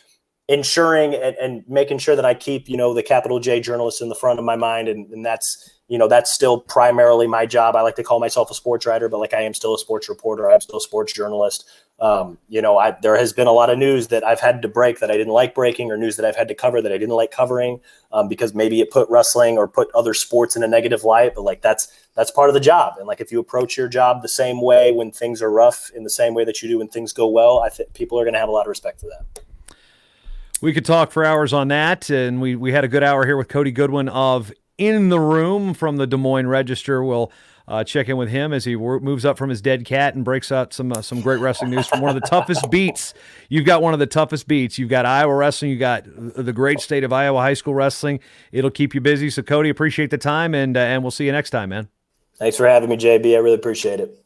[SPEAKER 2] ensuring and making sure that I keep, the capital J journalist in the front of my mind. And that's, that's still primarily my job. I like to call myself a sports writer, but like, I am still a sports reporter. I'm still a sports journalist. There has been a lot of news that I've had to break that I didn't like breaking, or news that I've had to cover that I didn't like covering, because maybe it put wrestling or put other sports in a negative light. But like, that's part of the job. And like, if you approach your job the same way when things are rough, in the same way that you do when things go well, I think people are going to have a lot of respect for that.
[SPEAKER 1] We could talk for hours on that, and we had a good hour here with Cody Goodwin of In the Room from the Des Moines Register. We'll check in with him as he moves up from his dead cat and breaks out some great wrestling news from one of the toughest beats. You've got one of the toughest beats. You've got Iowa wrestling. You got the great state of Iowa high school wrestling. It'll keep you busy. So, Cody, appreciate the time, and we'll see you next time, man.
[SPEAKER 2] Thanks for having me, JB. I really appreciate it.